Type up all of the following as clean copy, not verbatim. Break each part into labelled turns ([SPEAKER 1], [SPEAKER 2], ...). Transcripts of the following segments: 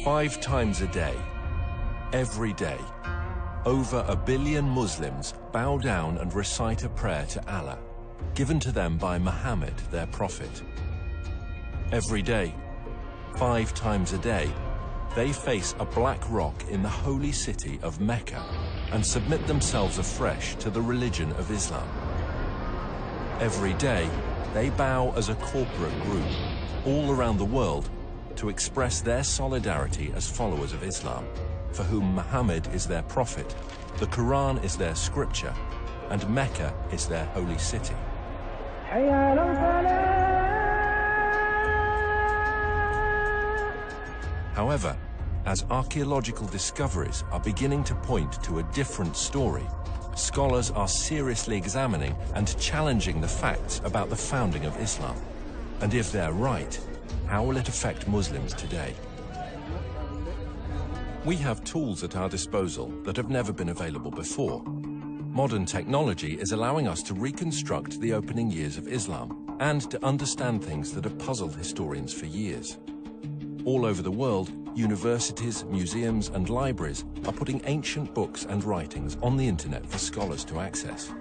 [SPEAKER 1] 5 times a day, every day, over 1 billion Muslims bow down and recite a prayer to Allah, given to them by Muhammad, their prophet. Every day, 5 times a day, they face a black rock in the holy city of Mecca and submit themselves afresh to the religion of Islam. Every day, they bow as a corporate group all around the world to express their solidarity as followers of Islam, for whom Muhammad is their prophet, the Quran is their scripture, and Mecca is their holy city. However, as archaeological discoveries are beginning to point to a different story, scholars are seriously examining and challenging the facts about the founding of Islam. And if they're right, how will it affect Muslims today? We have tools at our disposal that have never been available before. Modern technology is allowing us to reconstruct the opening years of Islam and to understand things that have puzzled historians for years. All over the world, universities, museums, and libraries are putting ancient books and writings on the internet for scholars to access.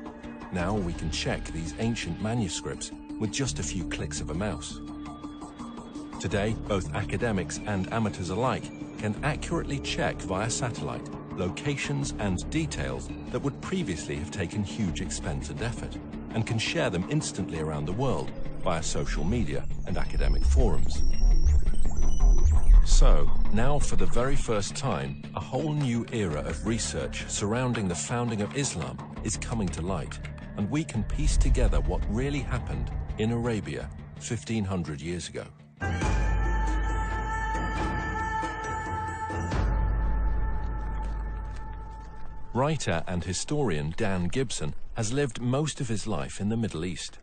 [SPEAKER 1] Now we can check these ancient manuscripts with just a few clicks of a mouse. Today, both academics and amateurs alike can accurately check via satellite locations and details that would previously have taken huge expense and effort, and can share them instantly around the world via social media and academic forums. So, now for the very first time, a whole new era of research surrounding the founding of Islam is coming to light, and we can piece together what really happened in Arabia 1500 years ago. Writer and historian Dan Gibson has lived most of his life in the Middle East.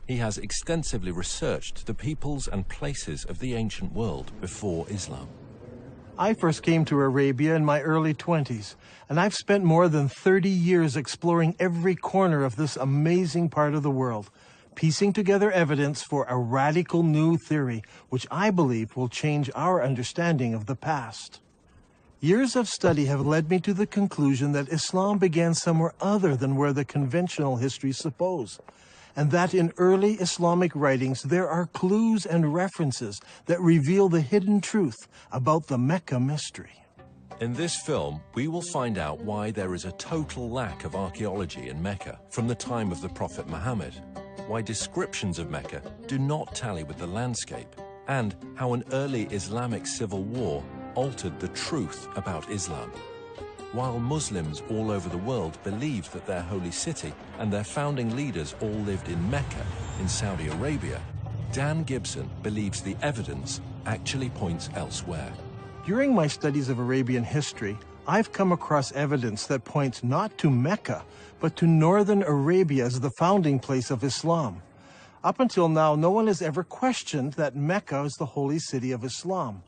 [SPEAKER 1] He has extensively researched the peoples and places of the ancient world before Islam.
[SPEAKER 2] I first came to Arabia in my early 20s, and I've spent more than 30 years exploring every corner of this amazing part of the world, piecing together evidence for a radical new theory, which I believe will change our understanding of the past. Years of study have led me to the conclusion that Islam began somewhere other than where the conventional histories suppose, and that in early Islamic writings there are clues and references that reveal the hidden truth about the Mecca mystery.
[SPEAKER 1] In this film, we will find out why there is a total lack of archaeology in Mecca from the time of the Prophet Muhammad, why descriptions of Mecca do not tally with the landscape, and how an early Islamic civil war altered the truth about Islam. While Muslims all over the world believed that their holy city and their founding leaders all lived in Mecca, in Saudi Arabia, Dan Gibson believes the evidence actually points elsewhere.
[SPEAKER 2] During my studies of Arabian history, I've come across evidence that points not to Mecca, but to northern Arabia as the founding place of Islam. Up until now, no one has ever questioned that Mecca is the holy city of Islam.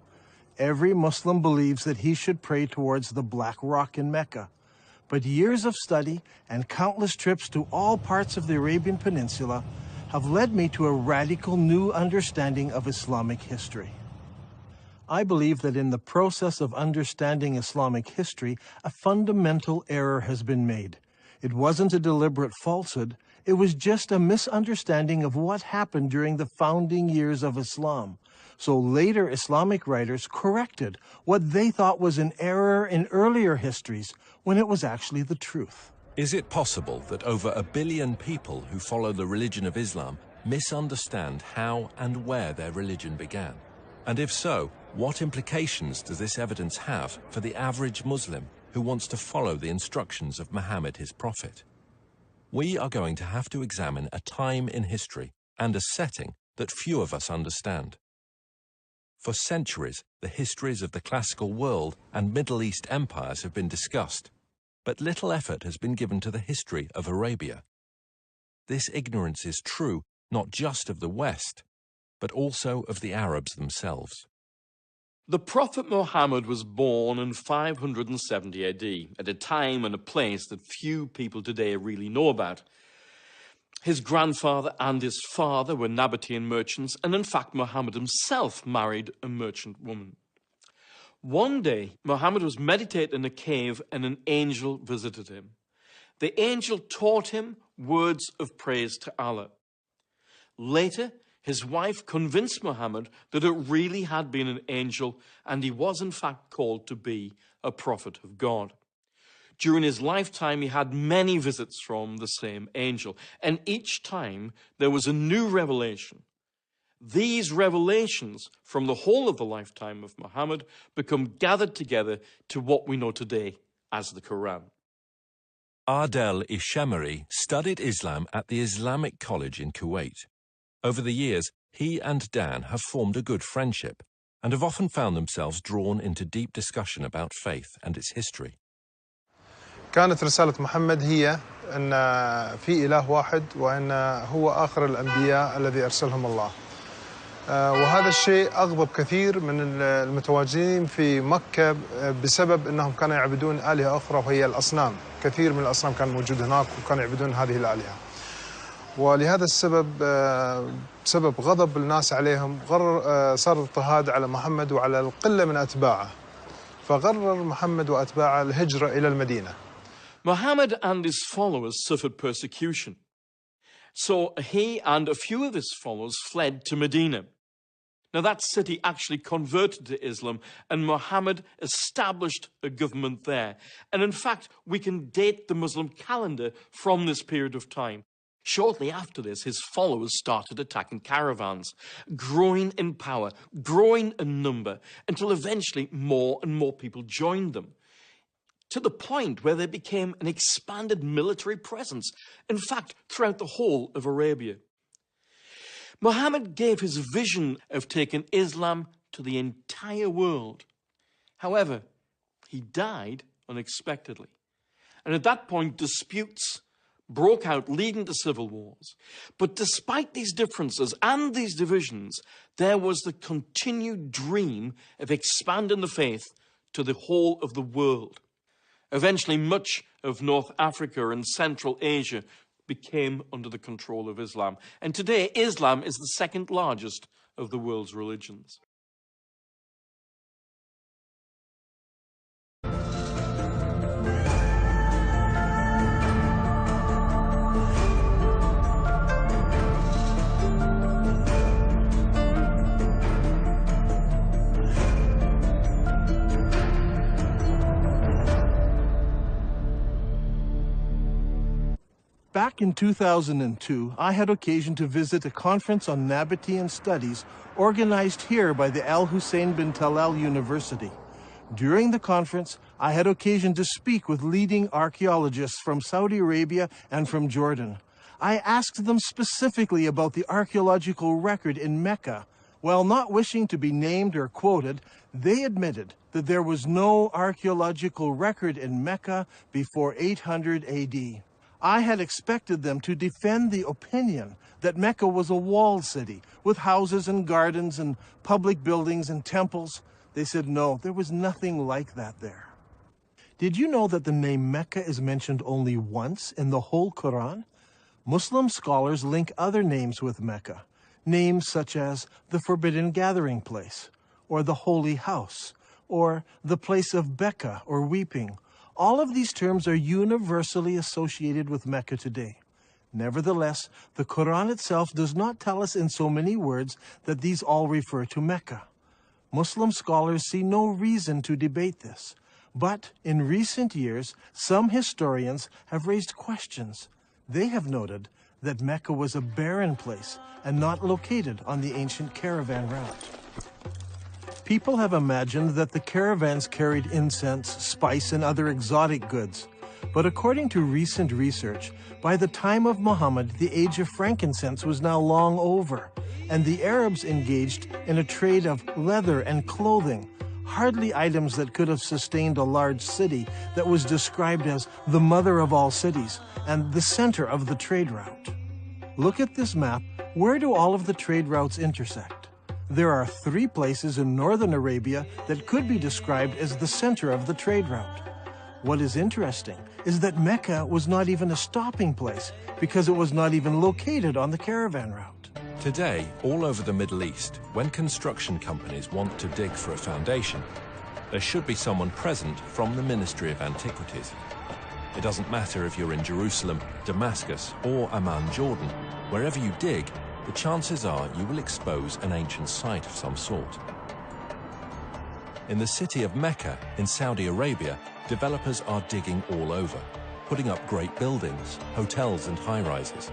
[SPEAKER 2] Every Muslim believes that he should pray towards the Black Rock in Mecca. But years of study and countless trips to all parts of the Arabian Peninsula have led me to a radical new understanding of Islamic history. I believe that in the process of understanding Islamic history, a fundamental error has been made. It wasn't a deliberate falsehood, it was just a misunderstanding of what happened during the founding years of Islam. So later Islamic writers corrected what they thought was an error in earlier histories when it was actually the truth.
[SPEAKER 1] Is it possible that over 1 billion people who follow the religion of Islam misunderstand how and where their religion began? And if so, what implications does this evidence have for the average Muslim who wants to follow the instructions of Muhammad, his prophet? We are going to have to examine a time in history and a setting that few of us understand. For centuries, the histories of the classical world and Middle East empires have been discussed, but little effort has been given to the history of Arabia. This ignorance is true not just of the West, but also of the Arabs themselves.
[SPEAKER 3] The Prophet Muhammad was born in 570 AD, at a time and a place that few people today really know about. His grandfather and his father were Nabatean merchants, and in fact Muhammad himself married a merchant woman. One day, Muhammad was meditating in a cave and an angel visited him. The angel taught him words of praise to Allah. Later, his wife convinced Muhammad that it really had been an angel and he was in fact called to be a prophet of God. During his lifetime, he had many visits from the same angel, and each time there was a new revelation. These revelations from the whole of the lifetime of Muhammad become gathered together to what we know today as the Quran.
[SPEAKER 1] Adel Ishamari studied Islam at the Islamic College in Kuwait. Over the years, he and Dan have formed a good friendship and have often found themselves drawn into deep discussion about faith and its history.
[SPEAKER 4] كانت رسالة محمد هي أن في إله واحد وأن هو آخر الأنبياء الذي أرسلهم الله. وهذا الشيء أغضب كثير من المتواجدين في مكة بسبب أنهم كانوا يعبدون آلهة أخرى وهي الأصنام. كثير من الأصنام كان موجود هناك وكانوا يعبدون هذه الآلهة. ولهذا السبب سبب غضب الناس عليهم صار اضطهاد على محمد وعلى القلة من أتباعه. فقرر محمد وأتباعه الهجرة إلى المدينة.
[SPEAKER 3] Muhammad and his followers suffered persecution. So he and a few of his followers fled to Medina. Now that city actually converted to Islam and Muhammad established a government there. And in fact, we can date the Muslim calendar from this period of time. Shortly after this, his followers started attacking caravans, growing in power, growing in number, until eventually more and more people joined them, to the point where they became an expanded military presence, in fact, throughout the whole of Arabia. Muhammad gave his vision of taking Islam to the entire world. However, he died unexpectedly. And at that point, disputes broke out, leading to civil wars. But despite these differences and these divisions, there was the continued dream of expanding the faith to the whole of the world. Eventually, much of North Africa and Central Asia became under the control of Islam. And today, Islam is the second largest of the world's religions.
[SPEAKER 2] Back in 2002, I had occasion to visit a conference on Nabatean studies organized here by the Al Hussein bin Talal University. During the conference, I had occasion to speak with leading archaeologists from Saudi Arabia and from Jordan. I asked them specifically about the archaeological record in Mecca. While not wishing to be named or quoted, they admitted that there was no archaeological record in Mecca before 800 AD. I had expected them to defend the opinion that Mecca was a walled city with houses and gardens and public buildings and temples. They said no, there was nothing like that there. Did you know that the name Mecca is mentioned only once in the whole Quran? Muslim scholars link other names with Mecca, names such as the Forbidden Gathering Place, or the Holy House, or the place of Becca or weeping. All of these terms are universally associated with Mecca today. Nevertheless, the Quran itself does not tell us in so many words that these all refer to Mecca. Muslim scholars see no reason to debate this. But in recent years, some historians have raised questions. They have noted that Mecca was a barren place and not located on the ancient caravan route. People have imagined that the caravans carried incense, spice, and other exotic goods. But according to recent research, by the time of Muhammad, the age of frankincense was now long over, and the Arabs engaged in a trade of leather and clothing, hardly items that could have sustained a large city that was described as the mother of all cities and the center of the trade route. Look at this map. Where do all of the trade routes intersect? There are 3 places in northern Arabia that could be described as the center of the trade route. What is interesting is that Mecca was not even a stopping place because it was not even located on the caravan route.
[SPEAKER 1] Today, all over the Middle East, when construction companies want to dig for a foundation, there should be someone present from the Ministry of Antiquities. It doesn't matter if you're in Jerusalem, Damascus, or Amman, Jordan. Wherever you dig, the chances are you will expose an ancient site of some sort. In the city of Mecca, in Saudi Arabia, developers are digging all over, putting up great buildings, hotels and high-rises.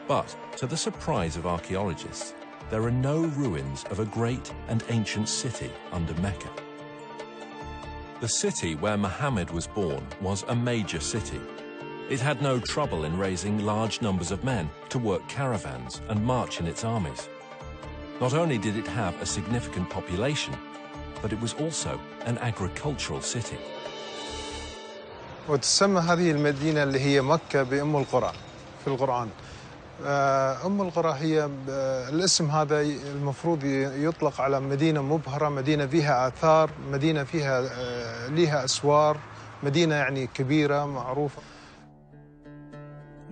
[SPEAKER 1] But, to the surprise of archaeologists, there are no ruins of a great and ancient city under Mecca. The city where Muhammad was born was a major city. It had no trouble in raising large numbers of men to work caravans and march in its armies. Not only did it have a significant population, but it was also an agricultural city.
[SPEAKER 4] وتسمى هذه المدينة اللي هي مكة بأم القرى في القرآن. أم القرى هي الاسم هذا المفروض يطلق على مدينة مبهرة، مدينة فيها آثار، مدينة فيها ليها أسوار، مدينة يعني كبيرة معروفة.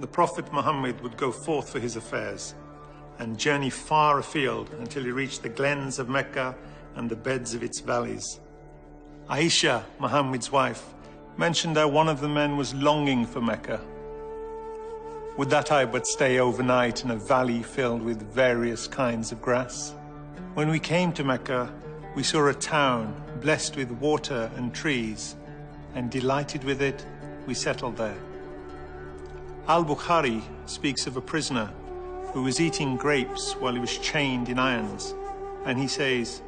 [SPEAKER 5] The Prophet Muhammad would go forth for his affairs and journey far afield until he reached the glens of Mecca and the beds of its valleys. Aisha, Muhammad's wife, mentioned how one of the men was longing for Mecca. Would that I but stay overnight in a valley filled with various kinds of grass? When we came to Mecca, we saw a town blessed with water and trees, and delighted with it, we settled there. Al-Bukhari speaks of a prisoner who was eating grapes while he was chained in irons, and he says,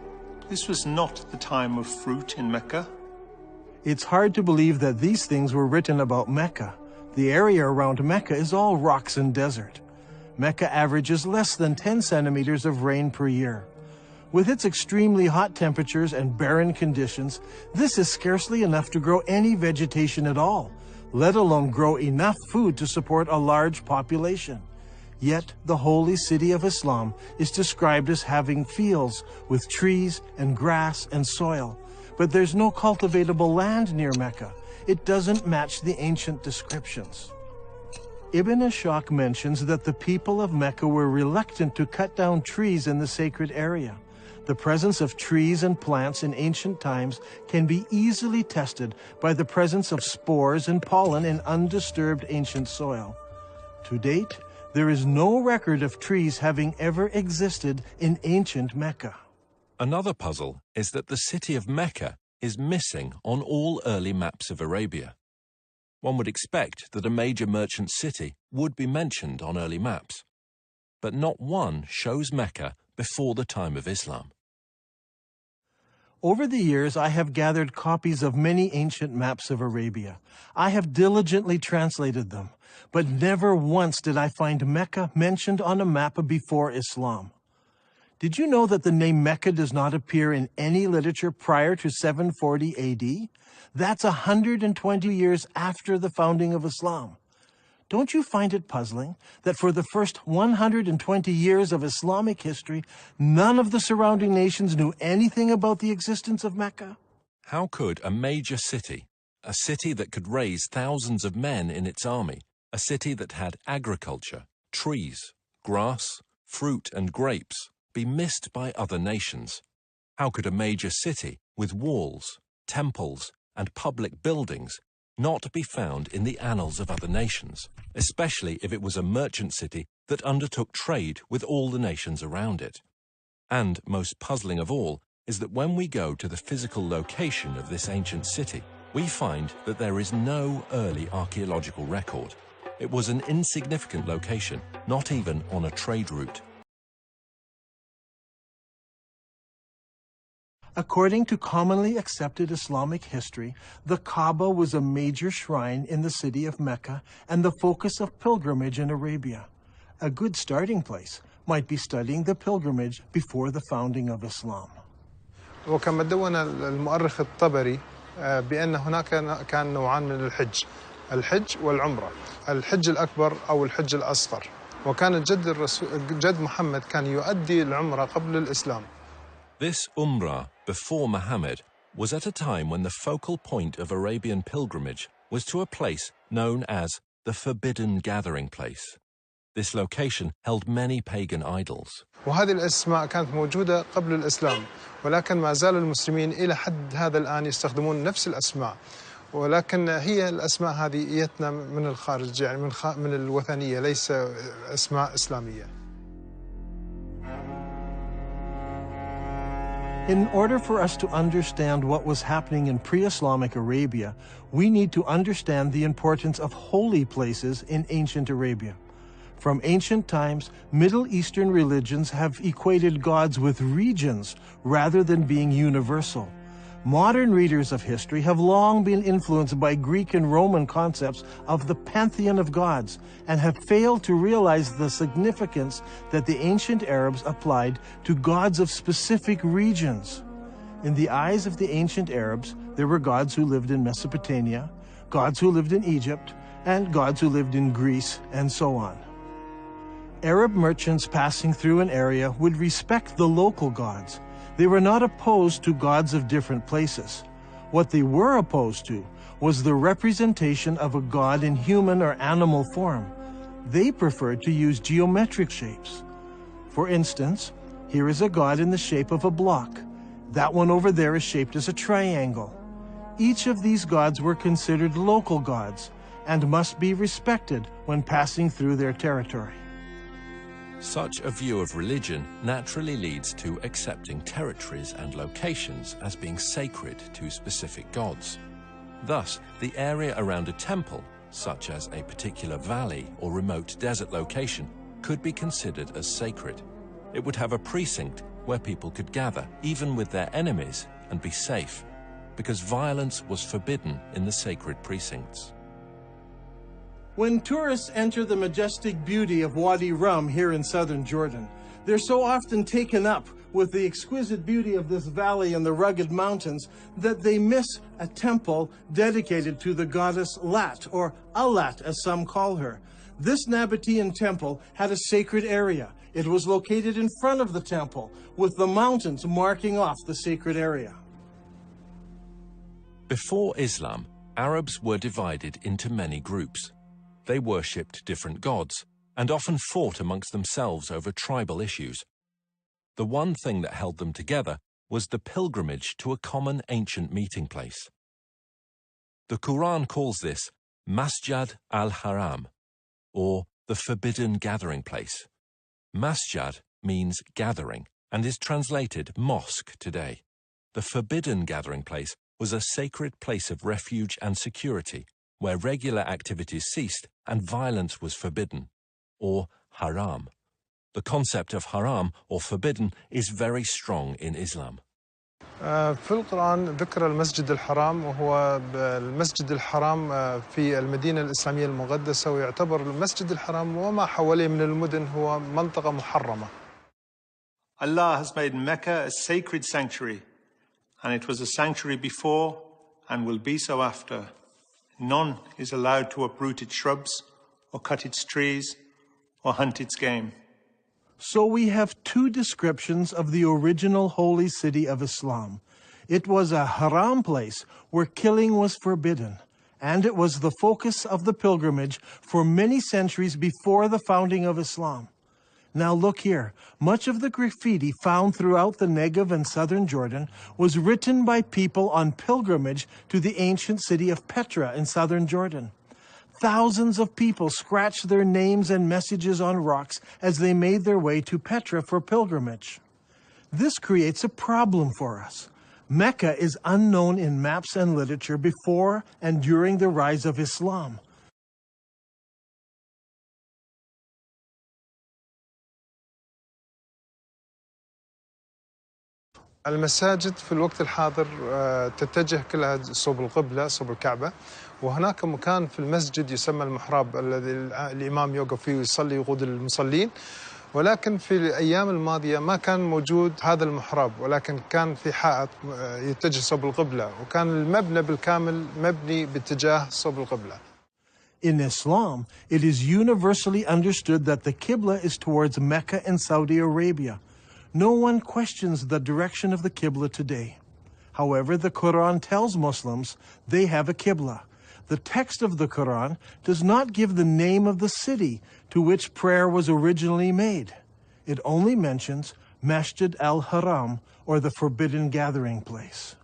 [SPEAKER 5] "This was not the time of fruit in Mecca."
[SPEAKER 2] It's hard to believe that these things were written about Mecca. The area around Mecca is all rocks and desert. Mecca averages less than 10 centimeters of rain per year. With its extremely hot temperatures and barren conditions, this is scarcely enough to grow any vegetation at all, let alone grow enough food to support a large population. Yet the holy city of Islam is described as having fields with trees and grass and soil, but there's no cultivatable land near Mecca. It doesn't match the ancient descriptions. Ibn Ishaq mentions that the people of Mecca were reluctant to cut down trees in the sacred area. The presence of trees and plants in ancient times can be easily tested by the presence of spores and pollen in undisturbed ancient soil. To date, there is no record of trees having ever existed in ancient Mecca.
[SPEAKER 1] Another puzzle is that the city of Mecca is missing on all early maps of Arabia. One would expect that a major merchant city would be mentioned on early maps, but not one shows Mecca before the time of Islam.
[SPEAKER 2] Over the years, I have gathered copies of many ancient maps of Arabia. I have diligently translated them, but never once did I find Mecca mentioned on a map before Islam. Did you know that the name Mecca does not appear in any literature prior to 740 AD? That's 120 years after the founding of Islam. Don't you find it puzzling that for the first 120 years of Islamic history, none of the surrounding nations knew anything about the existence of Mecca?
[SPEAKER 1] How could a major city, a city that could raise thousands of men in its army, a city that had agriculture, trees, grass, fruit and grapes, be missed by other nations? How could a major city with walls, temples, and public buildings not be found in the annals of other nations, especially if it was a merchant city that undertook trade with all the nations around it? And most puzzling of all is that when we go to the physical location of this ancient city, we find that there is no early archaeological record. It was an insignificant location, not even on a trade route.
[SPEAKER 2] According to commonly accepted Islamic history, the Kaaba was a major shrine in the city of Mecca and the focus of pilgrimage in Arabia. A good starting place might be studying the pilgrimage before the founding of Islam.
[SPEAKER 4] وكما دون المؤرخ الطبري بأن هناك كان نوعان من الحج والعمرة. الحج الأكبر أو الحج الأصغر. وكان جد محمد كان يؤدي العمرة قبل الإسلام.
[SPEAKER 1] This Umrah before Muhammad was at a time when the focal point of Arabian pilgrimage was to a place known as the Forbidden Gathering Place. This location held many pagan idols.
[SPEAKER 4] وهذه الأسماء كانت موجودة قبل الإسلام، ولكن ما زال المسلمين إلى حد هذا الآن يستخدمون نفس الأسماء، ولكن هي الأسماء هذه جتنا من الخارج، يعني من الوثنية، ليس أسماء إسلامية.
[SPEAKER 2] In order for us to understand what was happening in pre-Islamic Arabia, we need to understand the importance of holy places in ancient Arabia. From ancient times, Middle Eastern religions have equated gods with regions rather than being universal. Modern readers of history have long been influenced by Greek and Roman concepts of the pantheon of gods and have failed to realize the significance that the ancient Arabs applied to gods of specific regions. In the eyes of the ancient Arabs, there were gods who lived in Mesopotamia, gods who lived in Egypt, and gods who lived in Greece, and so on. Arab merchants passing through an area would respect the local gods. They were not opposed to gods of different places. What they were opposed to was the representation of a god in human or animal form. They preferred to use geometric shapes. For instance, here is a god in the shape of a block. That one over there is shaped as a triangle. Each of these gods were considered local gods and must be respected when passing through their territory.
[SPEAKER 1] Such a view of religion naturally leads to accepting territories and locations as being sacred to specific gods. Thus, the area around a temple, such as a particular valley or remote desert location, could be considered as sacred. It would have a precinct where people could gather, even with their enemies, and be safe, because violence was forbidden in the sacred precincts.
[SPEAKER 2] When tourists enter the majestic beauty of Wadi Rum here in southern Jordan, they're so often taken up with the exquisite beauty of this valley and the rugged mountains that they miss a temple dedicated to the goddess Lat, or Allat as some call her. This Nabatean temple had a sacred area. It was located in front of the temple, with the mountains marking off the sacred area.
[SPEAKER 1] Before Islam, Arabs were divided into many groups. They worshipped different gods and often fought amongst themselves over tribal issues. The one thing that held them together was the pilgrimage to a common ancient meeting place. The Quran calls this Masjid al-Haram, or the Forbidden Gathering Place. Masjid means gathering and is translated mosque today. The Forbidden Gathering Place was a sacred place of refuge and security, where regular activities ceased and violence was forbidden, or haram. The concept of haram, or forbidden, is very strong in Islam.
[SPEAKER 4] في القرآن ذكر المسجد الحرام، وهو المسجد الحرام في المدينة الإسلامية المقدسة، ويعتبر المسجد الحرام وما حواليه من المدن هو منطقة محرمة.
[SPEAKER 5] Allah has made Mecca a sacred sanctuary, and it was a sanctuary before and will be so after. None is allowed to uproot its shrubs, or cut its trees, or hunt its game.
[SPEAKER 2] So we have two descriptions of the original holy city of Islam. It was a haram place where killing was forbidden, and it was the focus of the pilgrimage for many centuries before the founding of Islam. Now look here, much of the graffiti found throughout the Negev and southern Jordan was written by people on pilgrimage to the ancient city of Petra in southern Jordan. Thousands of people scratched their names and messages on rocks as they made their way to Petra for pilgrimage. This creates a problem for us. Mecca is unknown in maps and literature before and during the rise of Islam.
[SPEAKER 4] المساجد في الوقت الحاضر تتجه كلها صوب القبلة، صوب الكعبة، وهناك مكان في المسجد يسمى المحراب الذي الإمام يوقف فيه ويصلي يقود المصلين. ولكن في الأيام الماضية ما كان موجود هذا المحراب، ولكن كان في حائط يتجه صوب القبلة، وكان المبنى بالكامل مبني باتجاه صوب القبلة.
[SPEAKER 2] In Islam, it is universally understood that the Qibla is towards Mecca and Saudi Arabia. No one questions the direction of the Qibla today. However, the Quran tells Muslims they have a Qibla. The text of the Quran does not give the name of the city to which prayer was originally made. It only mentions Masjid al-Haram, or the forbidden gathering place.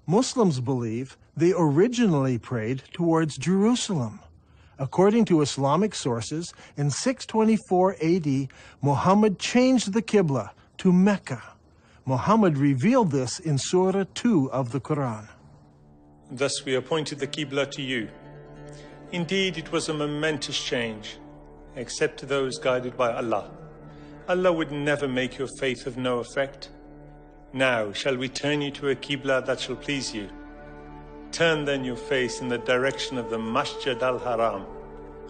[SPEAKER 2] Muslims believe they originally prayed towards Jerusalem. According to Islamic sources, in 624 AD, Muhammad changed the Qibla to Mecca. Muhammad revealed this in Surah 2 of the Quran.
[SPEAKER 5] Thus we appointed the Qibla to you. Indeed, it was a momentous change, except to those guided by Allah. Allah would never make your faith of no effect. Now shall we turn you to a Qibla that shall please you. Turn then your face in the direction of the Masjid al-Haram.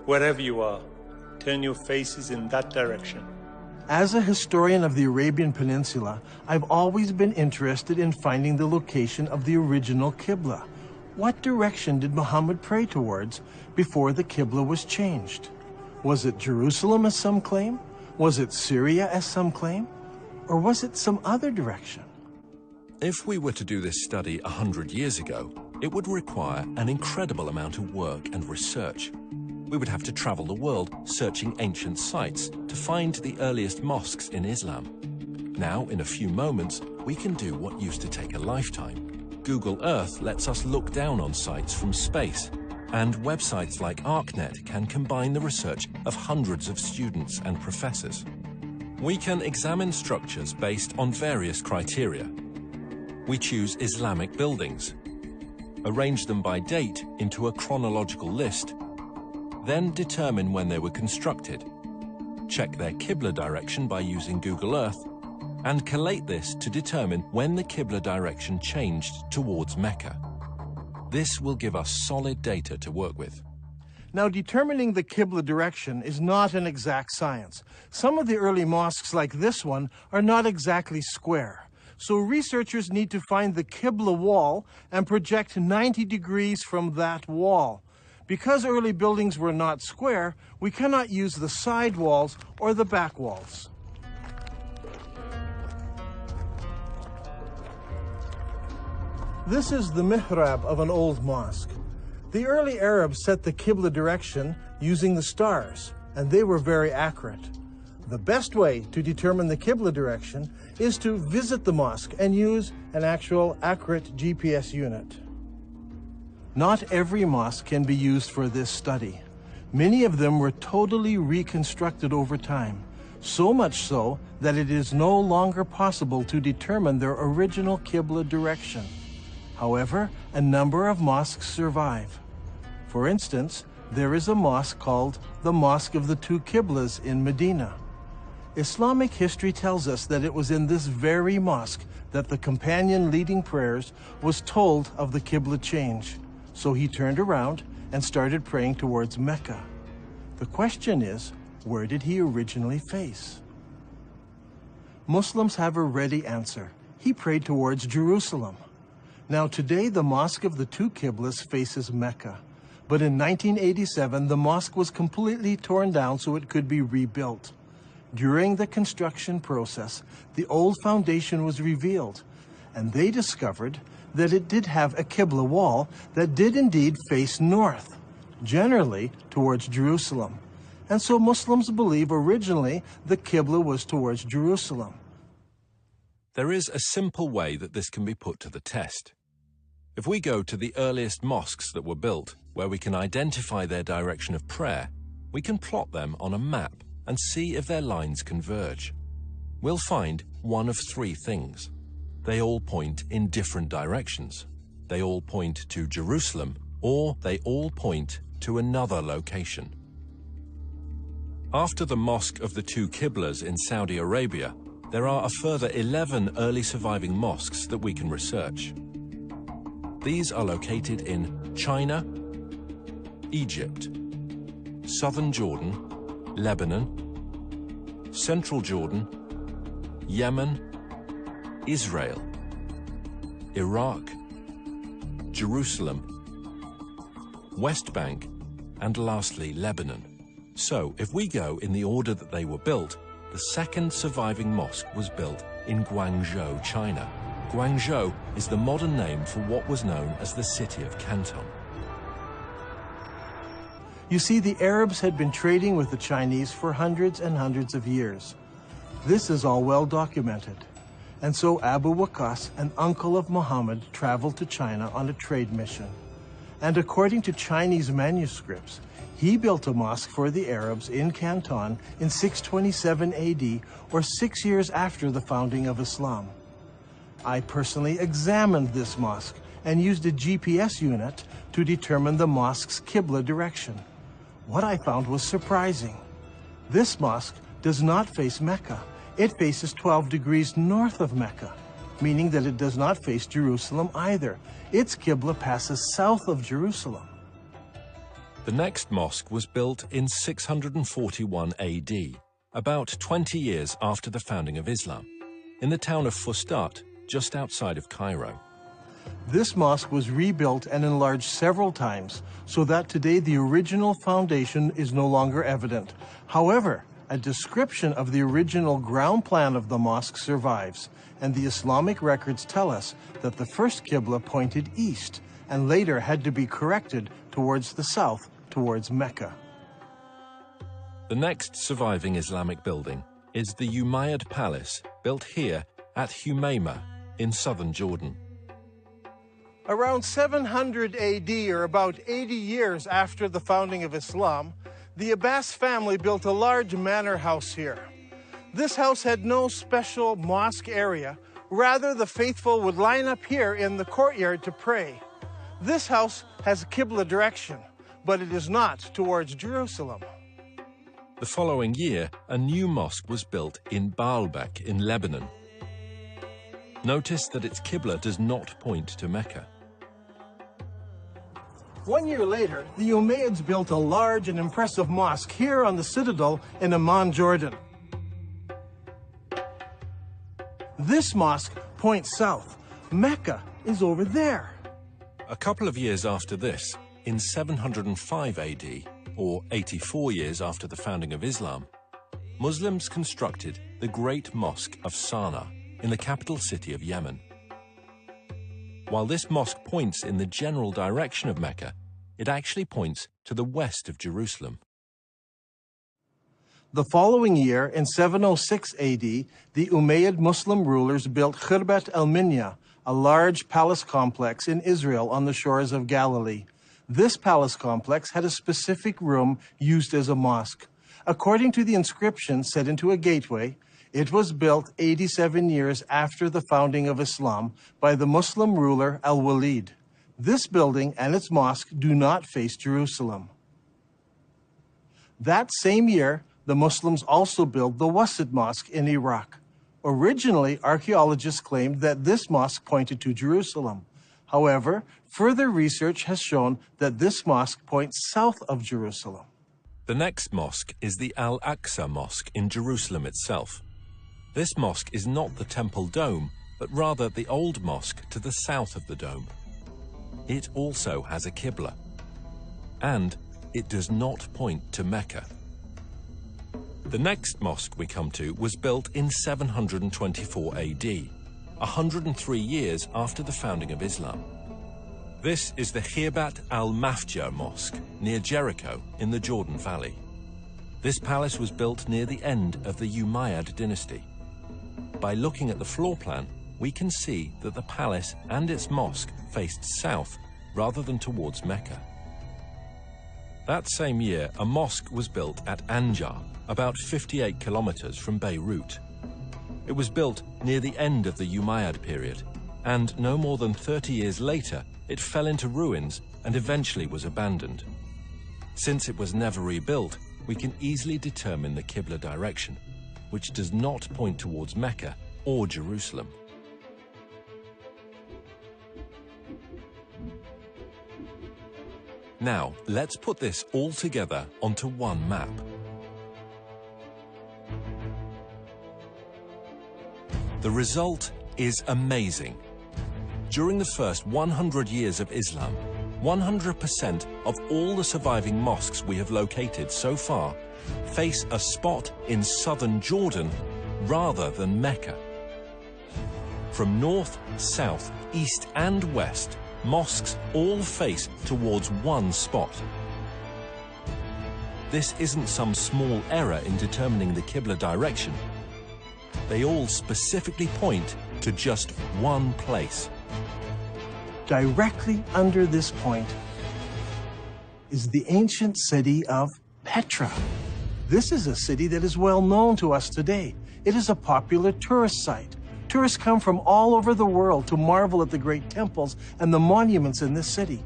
[SPEAKER 5] Wherever you are, turn your faces in that direction.
[SPEAKER 2] As a historian of the Arabian Peninsula, I've always been interested in finding the location of the original Qibla. What direction did Muhammad pray towards before the Qibla was changed? Was it Jerusalem, as some claim? Was it Syria, as some claim? Or was it some other direction?
[SPEAKER 1] If we were to do this study 100 years ago, it would require an incredible amount of work and research. We would have to travel the world searching ancient sites to find the earliest mosques in Islam. Now, in a few moments, we can do what used to take a lifetime. Google Earth lets us look down on sites from space, and websites like ArcNet can combine the research of hundreds of students and professors. We can examine structures based on various criteria. We choose Islamic buildings, arrange them by date into a chronological list, then determine when they were constructed, check their Qibla direction by using Google Earth, and collate this to determine when the Qibla direction changed towards Mecca. This will give us solid data to work with.
[SPEAKER 2] Now, determining the Qibla direction is not an exact science. Some of the early mosques, like this one, are not exactly square. So researchers need to find the Qibla wall and project 90 degrees from that wall. Because early buildings were not square, we cannot use the side walls or the back walls. This is the mihrab of an old mosque. The early Arabs set the Qibla direction using the stars, and they were very accurate. The best way to determine the Qibla direction is to visit the mosque and use an actual accurate GPS unit. Not every mosque can be used for this study. Many of them were totally reconstructed over time, so much so that it is no longer possible to determine their original Qibla direction. However, a number of mosques survive. For instance, there is a mosque called the Mosque of the Two Qiblas in Medina. Islamic history tells us that it was in this very mosque that the companion leading prayers was told of the Qibla change. So he turned around and started praying towards Mecca. The question is, where did he originally face? Muslims have a ready answer. He prayed towards Jerusalem. Now today, the Mosque of the Two Qiblas faces Mecca. But in 1987, the mosque was completely torn down so it could be rebuilt. During the construction process, the old foundation was revealed, and they discovered that it did have a Qibla wall that did indeed face north, generally towards Jerusalem. And so Muslims believe originally the Qibla was towards Jerusalem.
[SPEAKER 1] There is a simple way that this can be put to the test. If we go to the earliest mosques that were built, where we can identify their direction of prayer, we can plot them on a map and see if their lines converge. We'll find one of three things. They all point in different directions. They all point to Jerusalem, or they all point to another location. After the Mosque of the Two Qiblas in Saudi Arabia, there are a further 11 early surviving mosques that we can research. These are located in China, Egypt, southern Jordan, Lebanon, central Jordan, Yemen, Israel, Iraq, Jerusalem, West Bank, and lastly Lebanon. So, if we go in the order that they were built, the second surviving mosque was built in Guangzhou, China. Guangzhou is the modern name for what was known as the city of Canton.
[SPEAKER 2] You see, the Arabs had been trading with the Chinese for hundreds and hundreds of years. This is all well documented. And so Abu Waqas, an uncle of Muhammad, traveled to China on a trade mission. And according to Chinese manuscripts, he built a mosque for the Arabs in Canton in 627 AD, or 6 years after the founding of Islam. I personally examined this mosque and used a GPS unit to determine the mosque's Qibla direction. What I found was surprising. This mosque does not face Mecca. It faces 12 degrees north of Mecca, meaning that it does not face Jerusalem either. Its Qibla passes south of Jerusalem.
[SPEAKER 1] The next mosque was built in 641 AD, about 20 years after the founding of Islam, in the town of Fustat, just outside of Cairo.
[SPEAKER 2] This mosque was rebuilt and enlarged several times, so that today the original foundation is no longer evident. However, a description of the original ground plan of the mosque survives, and the Islamic records tell us that the first Qibla pointed east and later had to be corrected towards the south, towards Mecca.
[SPEAKER 1] The next surviving Islamic building is the Umayyad Palace, built here at Humayma in southern Jordan.
[SPEAKER 2] Around 700 AD, or about 80 years after the founding of Islam, the Abbas family built a large manor house here. This house had no special mosque area. Rather, the faithful would line up here in the courtyard to pray. This house has a Qibla direction, but it is not towards Jerusalem.
[SPEAKER 1] The following year, a new mosque was built in Baalbek in Lebanon. Notice that its Qibla does not point to Mecca.
[SPEAKER 2] 1 year later, the Umayyads built a large and impressive mosque here on the citadel in Amman, Jordan. This mosque points south. Mecca is over there.
[SPEAKER 1] A couple of years after this, in 705 AD, or 84 years after the founding of Islam, Muslims constructed the Great Mosque of Sana'a in the capital city of Yemen. While this mosque points in the general direction of Mecca, it actually points to the west of Jerusalem.
[SPEAKER 2] The following year, in 706 AD, the Umayyad Muslim rulers built Khirbat al-Minya, a large palace complex in Israel on the shores of Galilee. This palace complex had a specific room used as a mosque. According to the inscription set into a gateway, it was built 87 years after the founding of Islam by the Muslim ruler Al-Walid. This building and its mosque do not face Jerusalem. That same year, the Muslims also built the Wasit Mosque in Iraq. Originally, archaeologists claimed that this mosque pointed to Jerusalem. However, further research has shown that this mosque points south of Jerusalem.
[SPEAKER 1] The next mosque is the Al-Aqsa Mosque in Jerusalem itself. This mosque is not the temple dome, but rather the old mosque to the south of the dome. It also has a Qibla, and it does not point to Mecca. The next mosque we come to was built in 724 AD, 103 years after the founding of Islam. This is the Khirbat al-Mafja Mosque near Jericho in the Jordan Valley. This palace was built near the end of the Umayyad dynasty. By looking at the floor plan, we can see that the palace and its mosque faced south rather than towards Mecca. That same year, a mosque was built at Anjar, about 58 kilometers from Beirut. It was built near the end of the Umayyad period, and no more than 30 years later, it fell into ruins and eventually was abandoned. Since it was never rebuilt, we can easily determine the Qibla direction, which does not point towards Mecca or Jerusalem. Now, let's put this all together onto one map. The result is amazing. During the first 100 years of Islam, 100% of all the surviving mosques we have located so far face a spot in southern Jordan rather than Mecca. From north, south, east and west, mosques all face towards one spot. This isn't some small error in determining the Qibla direction. They all specifically point to just one place.
[SPEAKER 2] Directly under this point is the ancient city of Petra. This is a city that is well known to us today. It is a popular tourist site. Tourists come from all over the world to marvel at the great temples and the monuments in this city.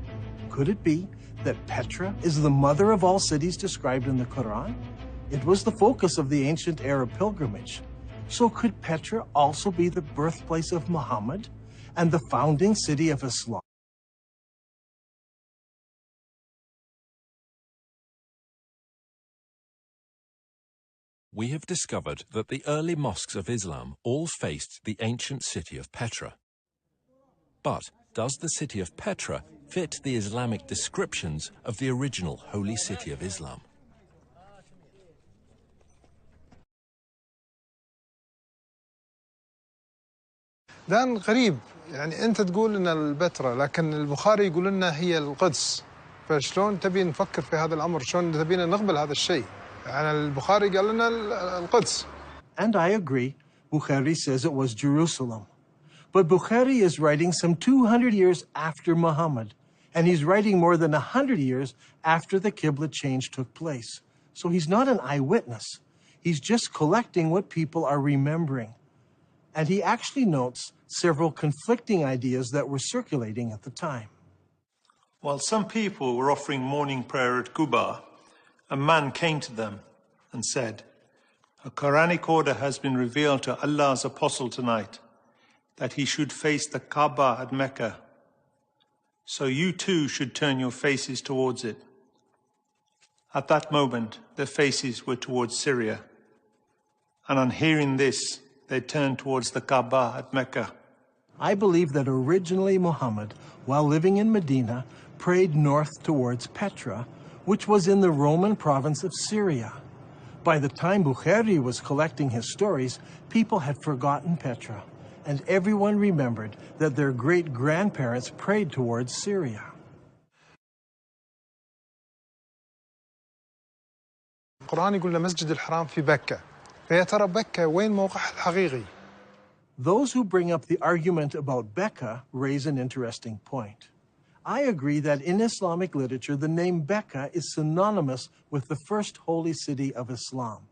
[SPEAKER 2] Could it be that Petra is the mother of all cities described in the Quran? It was the focus of the ancient Arab pilgrimage. So could Petra also be the birthplace of Muhammad and the founding city of Islam?
[SPEAKER 1] We have discovered that the early mosques of Islam all faced the ancient city of Petra. But does the city of Petra fit the Islamic descriptions of the original holy city of Islam?
[SPEAKER 4] الآن غريب يعني أنت تقول إن البتراء لكن البخاري يقول لنا هي القدس فشلون تبي نفكر في هذا الأمر شلون تبينا نقبل هذا الشيء يعني البخاري قال لنا القدس.
[SPEAKER 2] And I agree, Bukhari says it was Jerusalem. But Bukhari is writing some 200 years after Muhammad, and he's writing more than 100 years after the Qibla change took place. So he's not an eyewitness. He's just collecting what people are remembering. And he actually notes several conflicting ideas that were circulating at the time.
[SPEAKER 5] While some people were offering morning prayer at Quba, a man came to them and said, "A Quranic order has been revealed to Allah's apostle tonight, that he should face the Kaaba at Mecca. So you too should turn your faces towards it." At that moment, their faces were towards Syria. And on hearing this, they turned towards the Kaaba at Mecca.
[SPEAKER 2] I believe that originally Muhammad, while living in Medina, prayed north towards Petra, which was in the Roman province of Syria. By the time Bukhari was collecting his stories, people had forgotten Petra, and everyone remembered that their great-grandparents prayed towards Syria.
[SPEAKER 4] القرآن يقول لنا مسجد الحرام في مكة فيا ترى مكة وين موقعها الحقيقي؟
[SPEAKER 2] Those who bring up the argument about Becca raise an interesting point. I agree that in Islamic literature, the name Becca is synonymous with the first holy city of Islam.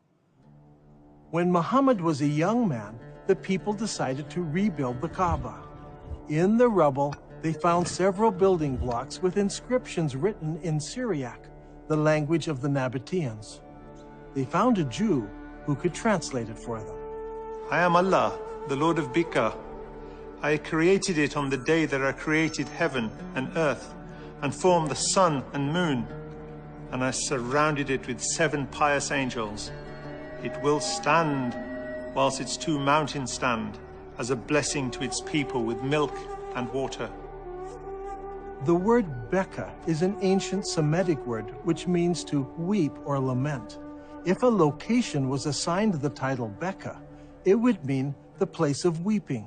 [SPEAKER 2] When Muhammad was a young man, the people decided to rebuild the Kaaba. In the rubble, they found several building blocks with inscriptions written in Syriac, the language of the Nabateans. They found a Jew who could translate it for them.
[SPEAKER 5] "I am Allah, the Lord of Becca. I created it on the day that I created heaven and earth and formed the sun and moon, and I surrounded it with 7 pious angels. It will stand whilst its 2 mountains stand as a blessing to its people with milk and water."
[SPEAKER 2] The word Becca is an ancient Semitic word which means to weep or lament. If a location was assigned the title Becca, it would mean the place of weeping.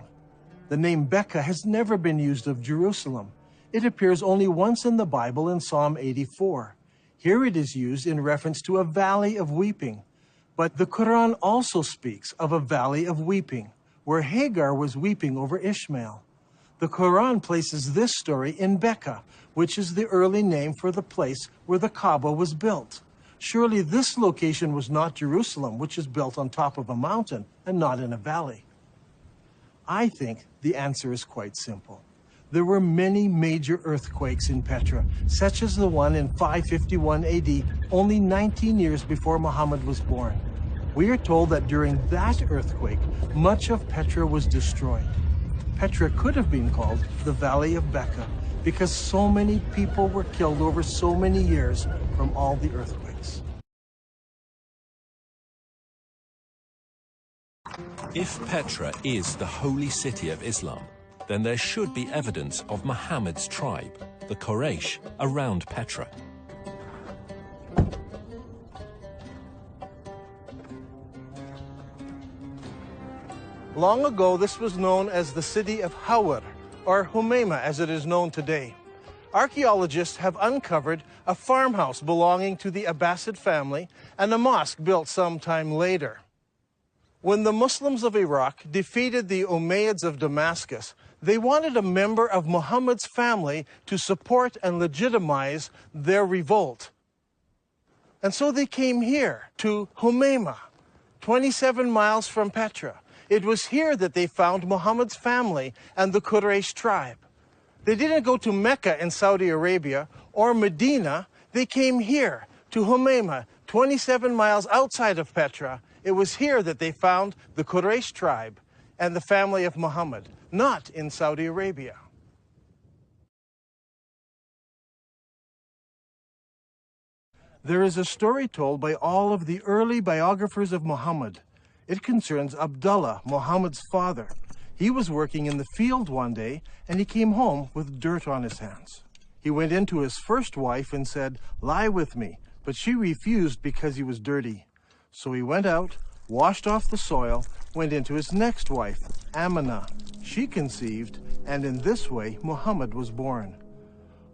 [SPEAKER 2] The name Becca has never been used of Jerusalem. It appears only once in the Bible in Psalm 84. Here it is used in reference to a valley of weeping. But the Quran also speaks of a valley of weeping, where Hagar was weeping over Ishmael. The Quran places this story in Becca, which is the early name for the place where the Kaaba was built. Surely this location was not Jerusalem, which is built on top of a mountain and not in a valley. I think the answer is quite simple. There were many major earthquakes in Petra, such as the one in 551 AD, only 19 years before Muhammad was born. We are told that during that earthquake, much of Petra was destroyed. Petra could have been called the Valley of Becca because so many people were killed over so many years from all the earthquakes.
[SPEAKER 1] If Petra is the holy city of Islam, then there should be evidence of Muhammad's tribe, the Quraysh, around Petra.
[SPEAKER 2] Long ago, this was known as the city of Hawar, or Humaima as it is known today. Archaeologists have uncovered a farmhouse belonging to the Abbasid family and a mosque built sometime later. When the Muslims of Iraq defeated the Umayyads of Damascus, they wanted a member of Muhammad's family to support and legitimize their revolt. And so they came here to Humaima, 27 miles from Petra. It was here that they found Muhammad's family and the Quraysh tribe. They didn't go to Mecca in Saudi Arabia or Medina. They came here to Humaima, 27 miles outside of Petra. It was here that they found the Quraysh tribe and the family of Muhammad, not in Saudi Arabia. There is a story told by all of the early biographers of Muhammad. It concerns Abdullah, Muhammad's father. He was working in the field one day, and he came home with dirt on his hands. He went into his first wife and said, "Lie with me," but she refused because he was dirty. So he went out, washed off the soil, went into his next wife, Amina. She conceived, and in this way, Muhammad was born.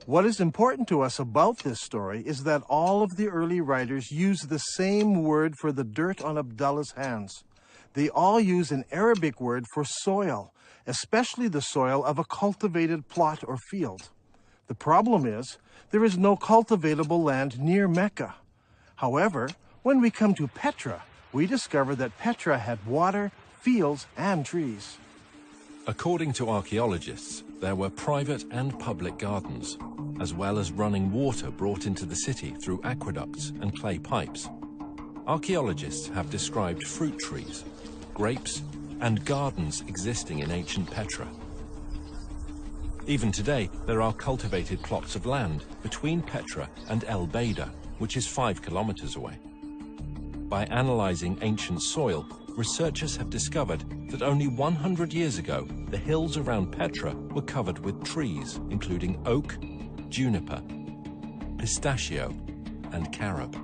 [SPEAKER 2] What is important to us about this story is that all of the early writers use the same word for the dirt on Abdullah's hands. They all use an Arabic word for soil, especially the soil of a cultivated plot or field. The problem is, there is no cultivatable land near Mecca. However, when we come to Petra, we discover that Petra had water, fields, and trees.
[SPEAKER 1] According to archaeologists, there were private and public gardens, as well as running water brought into the city through aqueducts and clay pipes. Archaeologists have described fruit trees, grapes, and gardens existing in ancient Petra. Even today, there are cultivated plots of land between Petra and El Beida, which is 5 kilometers away. By analyzing ancient soil, researchers have discovered that only 100 years ago, the hills around Petra were covered with trees, including oak, juniper, pistachio, and carob.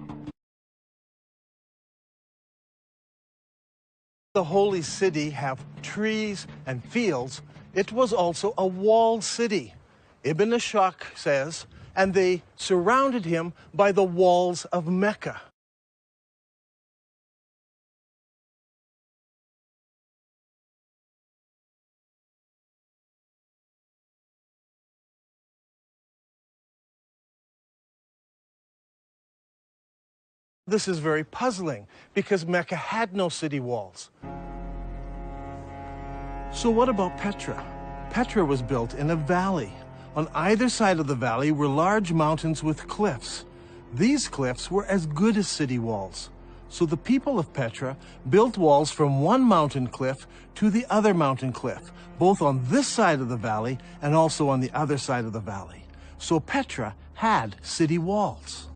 [SPEAKER 2] The holy city have trees and fields. It was also a walled city. Ibn Ashaq says, and they surrounded him by the walls of Mecca. This is very puzzling because Mecca had no city walls. So what about Petra? Petra was built in a valley. On either side of the valley were large mountains with cliffs. These cliffs were as good as city walls. So the people of Petra built walls from one mountain cliff to the other mountain cliff, both on this side of the valley and also on the other side of the valley. So Petra had city walls.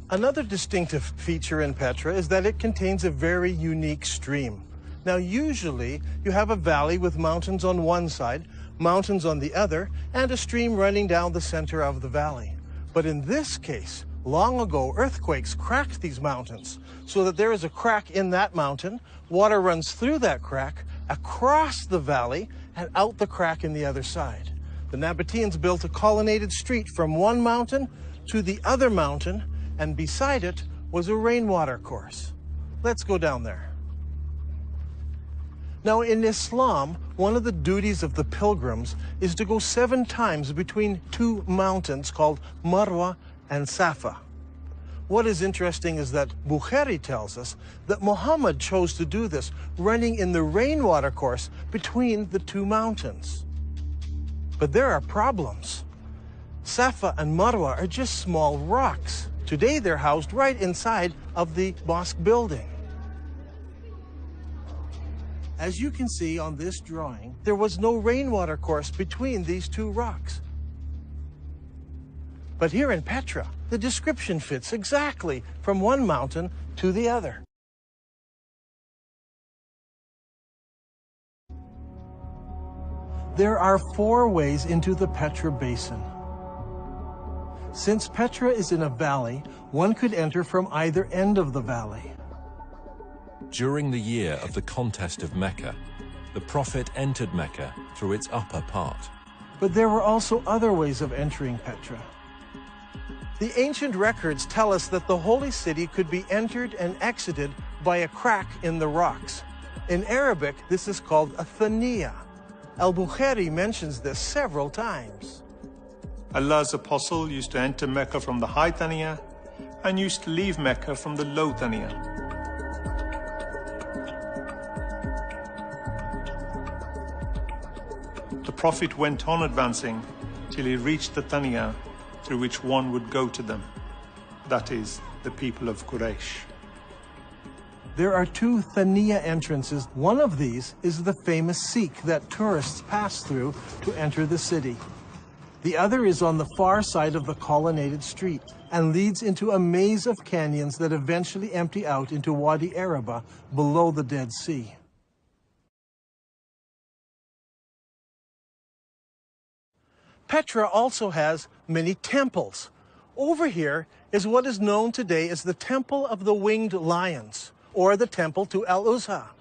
[SPEAKER 2] Another distinctive feature in Petra is that it contains a very unique stream. Now, usually you have a valley with mountains on one side, mountains on the other, and a stream running down the center of the valley. But in this case, long ago, earthquakes cracked these mountains so that there is a crack in that mountain, water runs through that crack, across the valley, and out the crack in the other side. The Nabateans built a colonnaded street from one mountain to the other mountain, and beside it was a rainwater course. Let's go down there. Now, in Islam, one of the duties of the pilgrims is to go 7 times between 2 mountains called Marwa and Safa. What is interesting is that Bukhari tells us that Muhammad chose to do this, running in the rainwater course between the 2 mountains. But there are problems. Safa and Marwa are just small rocks. Today they're housed right inside of the mosque building. As you can see on this drawing, there was no rainwater course between these 2 rocks. But here in Petra, the description fits exactly from one mountain to the other. There are 4 ways into the Petra Basin. Since Petra is in a valley, one could enter from either end of the valley.
[SPEAKER 1] During the year of the contest of Mecca, the Prophet entered Mecca through its upper part.
[SPEAKER 2] But there were also other ways of entering Petra. The ancient records tell us that the holy city could be entered and exited by a crack in the rocks. In Arabic, this is called a thaniya. Al-Bukhari mentions this several times.
[SPEAKER 5] Allah's apostle used to enter Mecca from the high thaniya and used to leave Mecca from the low thaniya. The Prophet went on advancing till he reached the thaniya through which one would go to them, that is, the people of Quraysh.
[SPEAKER 2] There are two thaniya entrances. One of these is the famous Sikh that tourists pass through to enter the city. The other is on the far side of the colonnaded street and leads into a maze of canyons that eventually empty out into Wadi Araba below the Dead Sea. Petra also has many temples. Over here is what is known today as the Temple of the Winged Lions, or the Temple to Al-Uzza.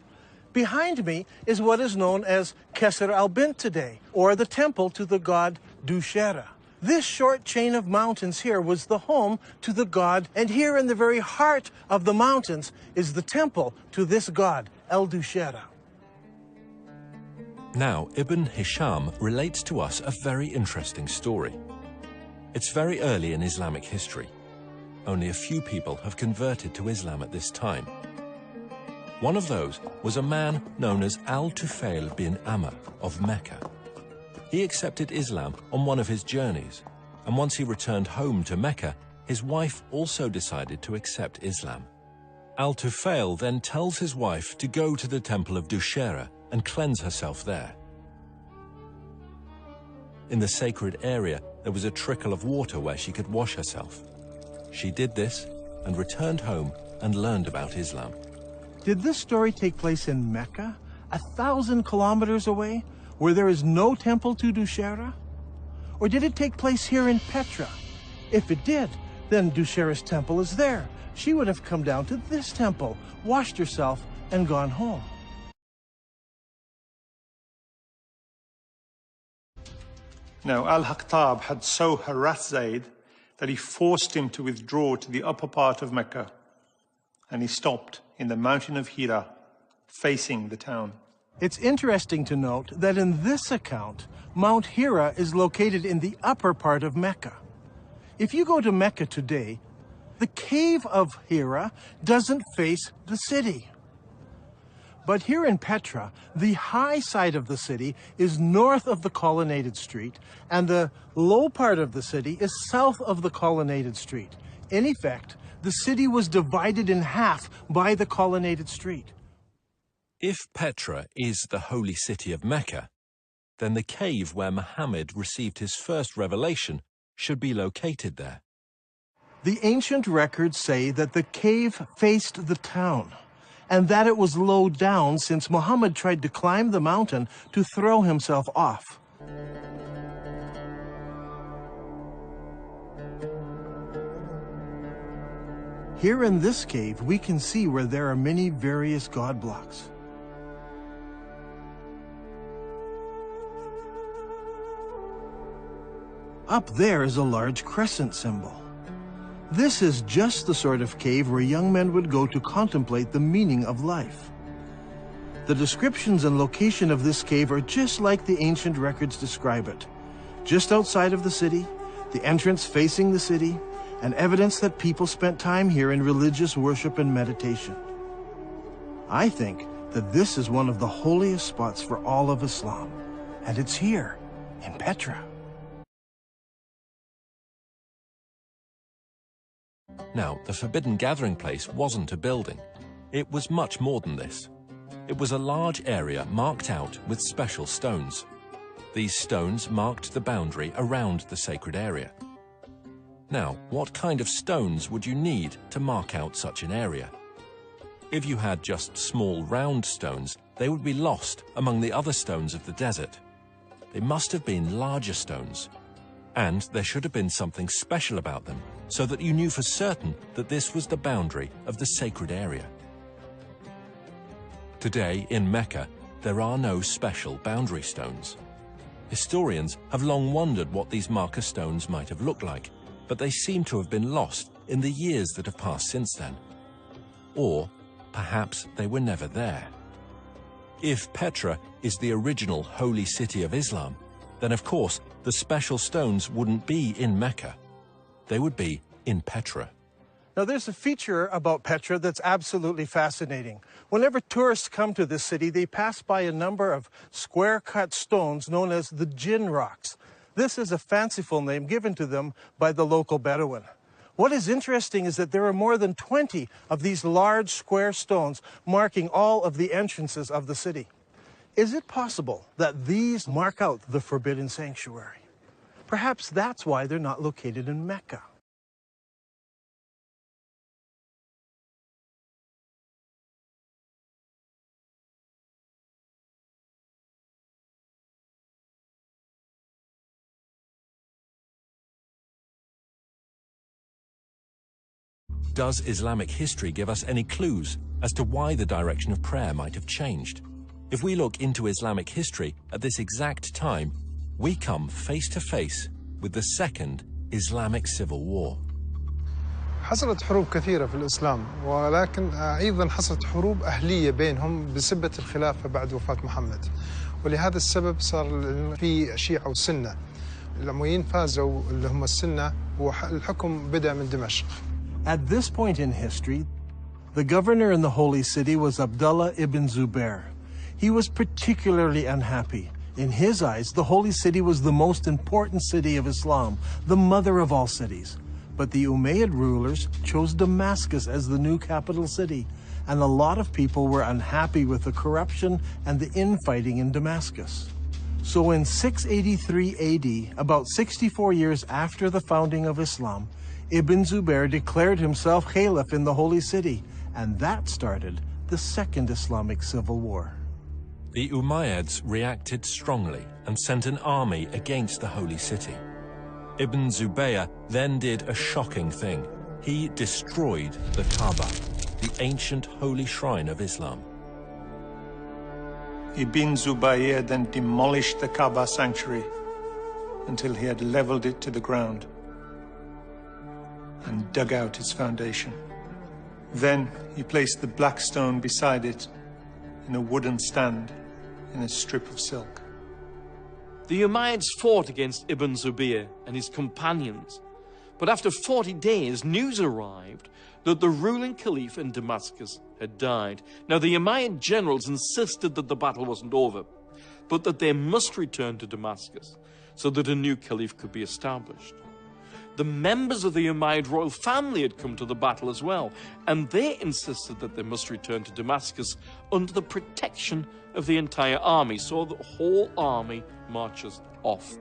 [SPEAKER 2] Behind me is what is known as Kesr al-Bint today, or the Temple to the god Dushera. This short chain of mountains here was the home to the god, and here in the very heart of the mountains is the temple to this god, El-Dushera.
[SPEAKER 1] Now, Ibn Hisham relates to us a very interesting story. It's very early in Islamic history. Only a few people have converted to Islam at this time. One of those was a man known as Al-Tufail bin Amr of Mecca. He accepted Islam on one of his journeys, and once he returned home to Mecca, his wife also decided to accept Islam. Al-Tufail then tells his wife to go to the temple of Dushera and cleanse herself there. In the sacred area, there was a trickle of water where she could wash herself. She did this and returned home and learned about Islam.
[SPEAKER 2] Did this story take place in Mecca, 1,000 kilometers away, where there is no temple to Dushera? Or did it take place here in Petra? If it did, then Dushera's temple is there. She would have come down to this temple, washed herself, and gone home.
[SPEAKER 5] Now, Al-Haqtab had so harassed Zayd that he forced him to withdraw to the upper part of Mecca, and he stopped in the mountain of Hira, facing the town.
[SPEAKER 2] It's interesting to note that in this account, Mount Hira is located in the upper part of Mecca. If you go to Mecca today, the cave of Hira doesn't face the city. But here in Petra, the high side of the city is north of the colonnaded street, and the low part of the city is south of the colonnaded street. In effect, the city was divided in half by the colonnaded street.
[SPEAKER 1] If Petra is the holy city of Mecca, then the cave where Muhammad received his first revelation should be located there.
[SPEAKER 2] The ancient records say that the cave faced the town, and that it was low down since Muhammad tried to climb the mountain to throw himself off. Here in this cave, we can see where there are many various god blocks. Up there is a large crescent symbol. This is just the sort of cave where young men would go to contemplate the meaning of life. The descriptions and location of this cave are just like the ancient records describe it. Just outside of the city, the entrance facing the city, and evidence that people spent time here in religious worship and meditation. I think that this is one of the holiest spots for all of Islam, and it's here in Petra.
[SPEAKER 1] Now, the forbidden gathering place wasn't a building. It was much more than this. It was a large area marked out with special stones. These stones marked the boundary around the sacred area. Now, what kind of stones would you need to mark out such an area? If you had just small round stones, they would be lost among the other stones of the desert. They must have been larger stones. And there should have been something special about them, so that you knew for certain that this was the boundary of the sacred area. Today, in Mecca, there are no special boundary stones. Historians have long wondered what these marker stones might have looked like, but they seem to have been lost in the years that have passed since then. Or perhaps they were never there. If Petra is the original holy city of Islam, then of course the special stones wouldn't be in Mecca. They would be in Petra.
[SPEAKER 2] Now, there's a feature about Petra that's absolutely fascinating. Whenever tourists come to this city, they pass by a number of square-cut stones known as the Jinn rocks. This is a fanciful name given to them by the local Bedouin. What is interesting is that there are more than 20 of these large square stones marking all of the entrances of the city. Is it possible that these mark out the forbidden sanctuary? Perhaps that's why they're not located in Mecca.
[SPEAKER 1] Does Islamic history give us any clues as to why the direction of prayer might have changed? If we look into Islamic history at this exact time, we come face to face with the Second Islamic Civil War.
[SPEAKER 4] حصلت حروب كثيرة في الإسلام، ولكن أيضا حصلت حروب أهلية بينهم بسبة الخلافة بعد وفاة محمد، ولهذا السبب صار في شيعة وسنة. الأمويين فازوا اللي هم السنة، والحكم بدأ من دمشق.
[SPEAKER 2] At this point in history, the governor in the Holy City was Abdullah ibn Zubair. He was particularly unhappy. In his eyes, the Holy City was the most important city of Islam, the mother of all cities. But the Umayyad rulers chose Damascus as the new capital city, and a lot of people were unhappy with the corruption and the infighting in Damascus. So in 683 AD, about 64 years after the founding of Islam, Ibn Zubair declared himself caliph in the Holy City, and that started the Second Islamic Civil War.
[SPEAKER 1] The Umayyads reacted strongly and sent an army against the Holy City. Ibn Zubayr then did a shocking thing. He destroyed the Kaaba, the ancient holy shrine of Islam.
[SPEAKER 5] Ibn Zubayr then demolished the Kaaba sanctuary until he had leveled it to the ground and dug out its foundation. Then he placed the black stone beside it in a wooden stand in a strip of silk.
[SPEAKER 3] The Umayyads fought against Ibn Zubayr and his companions, but after 40 days, news arrived that the ruling caliph in Damascus had died. Now, the Umayyad generals insisted that the battle wasn't over, but that they must return to Damascus so that a new caliph could be established. The members of the Umayyad royal family had come to the battle as well, and they insisted that they must return to Damascus under the protection of the entire army, so the whole army marches off.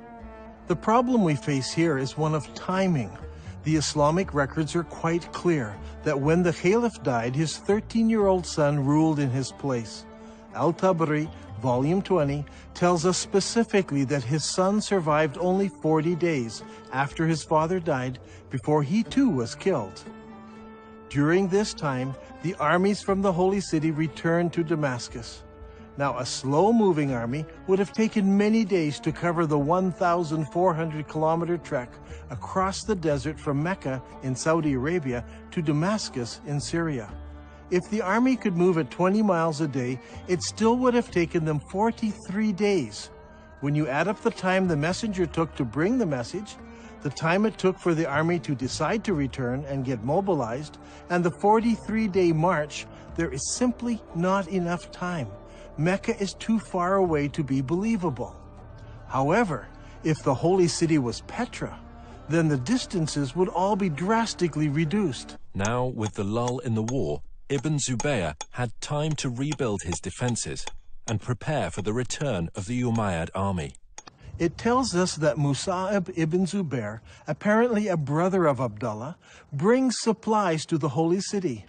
[SPEAKER 2] The problem we face here is one of timing. The Islamic records are quite clear that when the caliph died, his 13-year-old son ruled in his place. Al-Tabari, Volume 20, tells us specifically that his son survived only 40 days after his father died before he too was killed. During this time, the armies from the Holy City returned to Damascus. Now, a slow-moving army would have taken many days to cover the 1,400-kilometer trek across the desert from Mecca in Saudi Arabia to Damascus in Syria. If the army could move at 20 miles a day, it still would have taken them 43 days. When you add up the time the messenger took to bring the message, the time it took for the army to decide to return and get mobilized, and the 43-day march, there is simply not enough time. Mecca is too far away to be believable. However, if the holy city was Petra, then the distances would all be drastically reduced.
[SPEAKER 1] Now, with the lull in the war, Ibn Zubayr had time to rebuild his defenses and prepare for the return of the Umayyad army.
[SPEAKER 2] It tells us that Musa'ib ibn Zubair, apparently a brother of Abdullah, brings supplies to the holy city.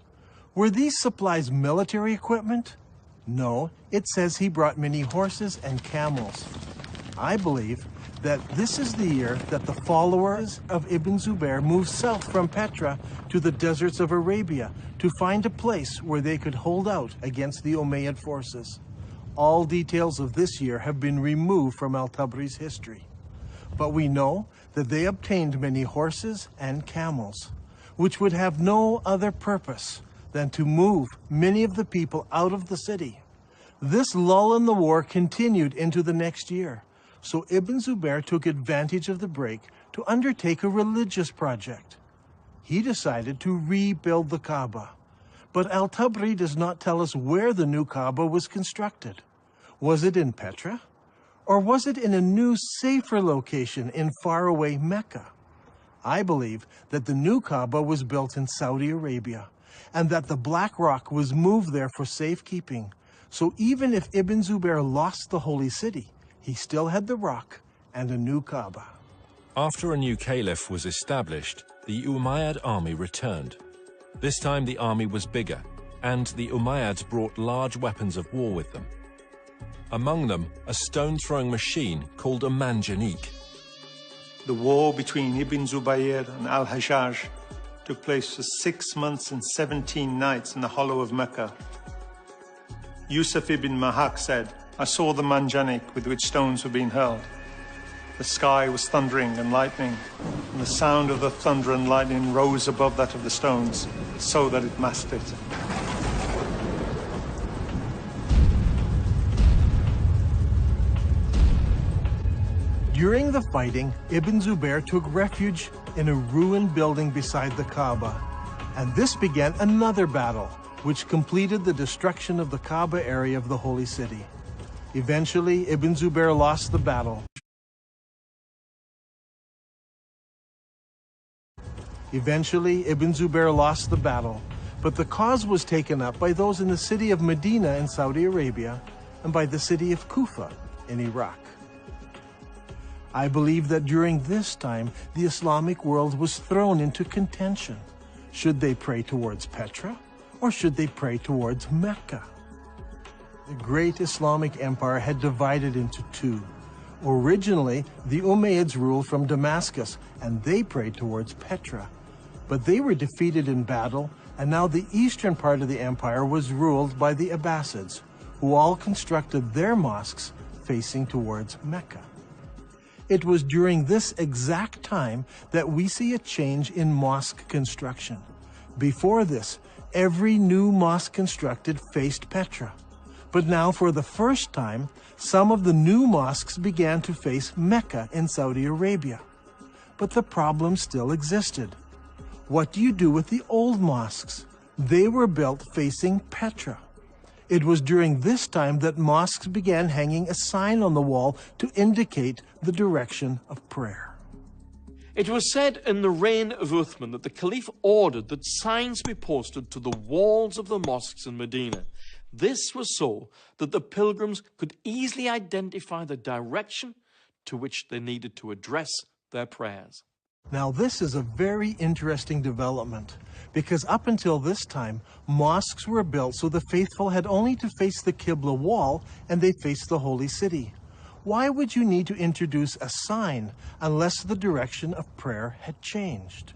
[SPEAKER 2] Were these supplies military equipment? No, it says he brought many horses and camels. I believe that this is the year that the followers of Ibn Zubayr moved south from Petra to the deserts of Arabia to find a place where they could hold out against the Umayyad forces. All details of this year have been removed from al-Tabri's history. But we know that they obtained many horses and camels, which would have no other purpose than to move many of the people out of the city. This lull in the war continued into the next year, so Ibn Zubayr took advantage of the break to undertake a religious project. He decided to rebuild the Kaaba, but al-Tabri does not tell us where the new Kaaba was constructed. Was it in Petra? Or was it in a new, safer location in faraway Mecca? I believe that the new Kaaba was built in Saudi Arabia, and that the Black Rock was moved there for safekeeping. So even if Ibn Zubayr lost the holy city, he still had the rock and a new Kaaba.
[SPEAKER 1] After a new caliph was established, the Umayyad army returned. This time the army was bigger, and the Umayyads brought large weapons of war with them. Among them, a stone-throwing machine called a manjanik.
[SPEAKER 5] The war between Ibn Zubayr and al-Hajjaj took place for 6 months and 17 nights in the hollow of Mecca. Yusuf ibn Mahak said, "I saw the manjanik with which stones were being hurled. The sky was thundering and lightning, and the sound of the thunder and lightning rose above that of the stones, so that it masked it."
[SPEAKER 2] During the fighting, Ibn Zubayr took refuge in a ruined building beside the Kaaba, and this began another battle, which completed the destruction of the Kaaba area of the Holy City. Eventually, Ibn Zubayr lost the battle. But the cause was taken up by those in the city of Medina in Saudi Arabia and by the city of Kufa in Iraq. I believe that during this time, the Islamic world was thrown into contention. Should they pray towards Petra, or should they pray towards Mecca? The great Islamic empire had divided into two. Originally, the Umayyads ruled from Damascus, and they prayed towards Petra. But they were defeated in battle, and now the eastern part of the empire was ruled by the Abbasids, who all constructed their mosques facing towards Mecca. It was during this exact time that we see a change in mosque construction. Before this, every new mosque constructed faced Petra. But now, for the first time, some of the new mosques began to face Mecca in Saudi Arabia. But the problem still existed. What do you do with the old mosques? They were built facing Petra. It was during this time that mosques began hanging a sign on the wall to indicate the direction of prayer.
[SPEAKER 3] It was said in the reign of Uthman that the Caliph ordered that signs be posted to the walls of the mosques in Medina. This was so that the pilgrims could easily identify the direction to which they needed to address their prayers.
[SPEAKER 2] Now, this is a very interesting development, because up until this time, mosques were built so the faithful had only to face the Qibla wall and they faced the holy city. Why would you need to introduce a sign unless the direction of prayer had changed?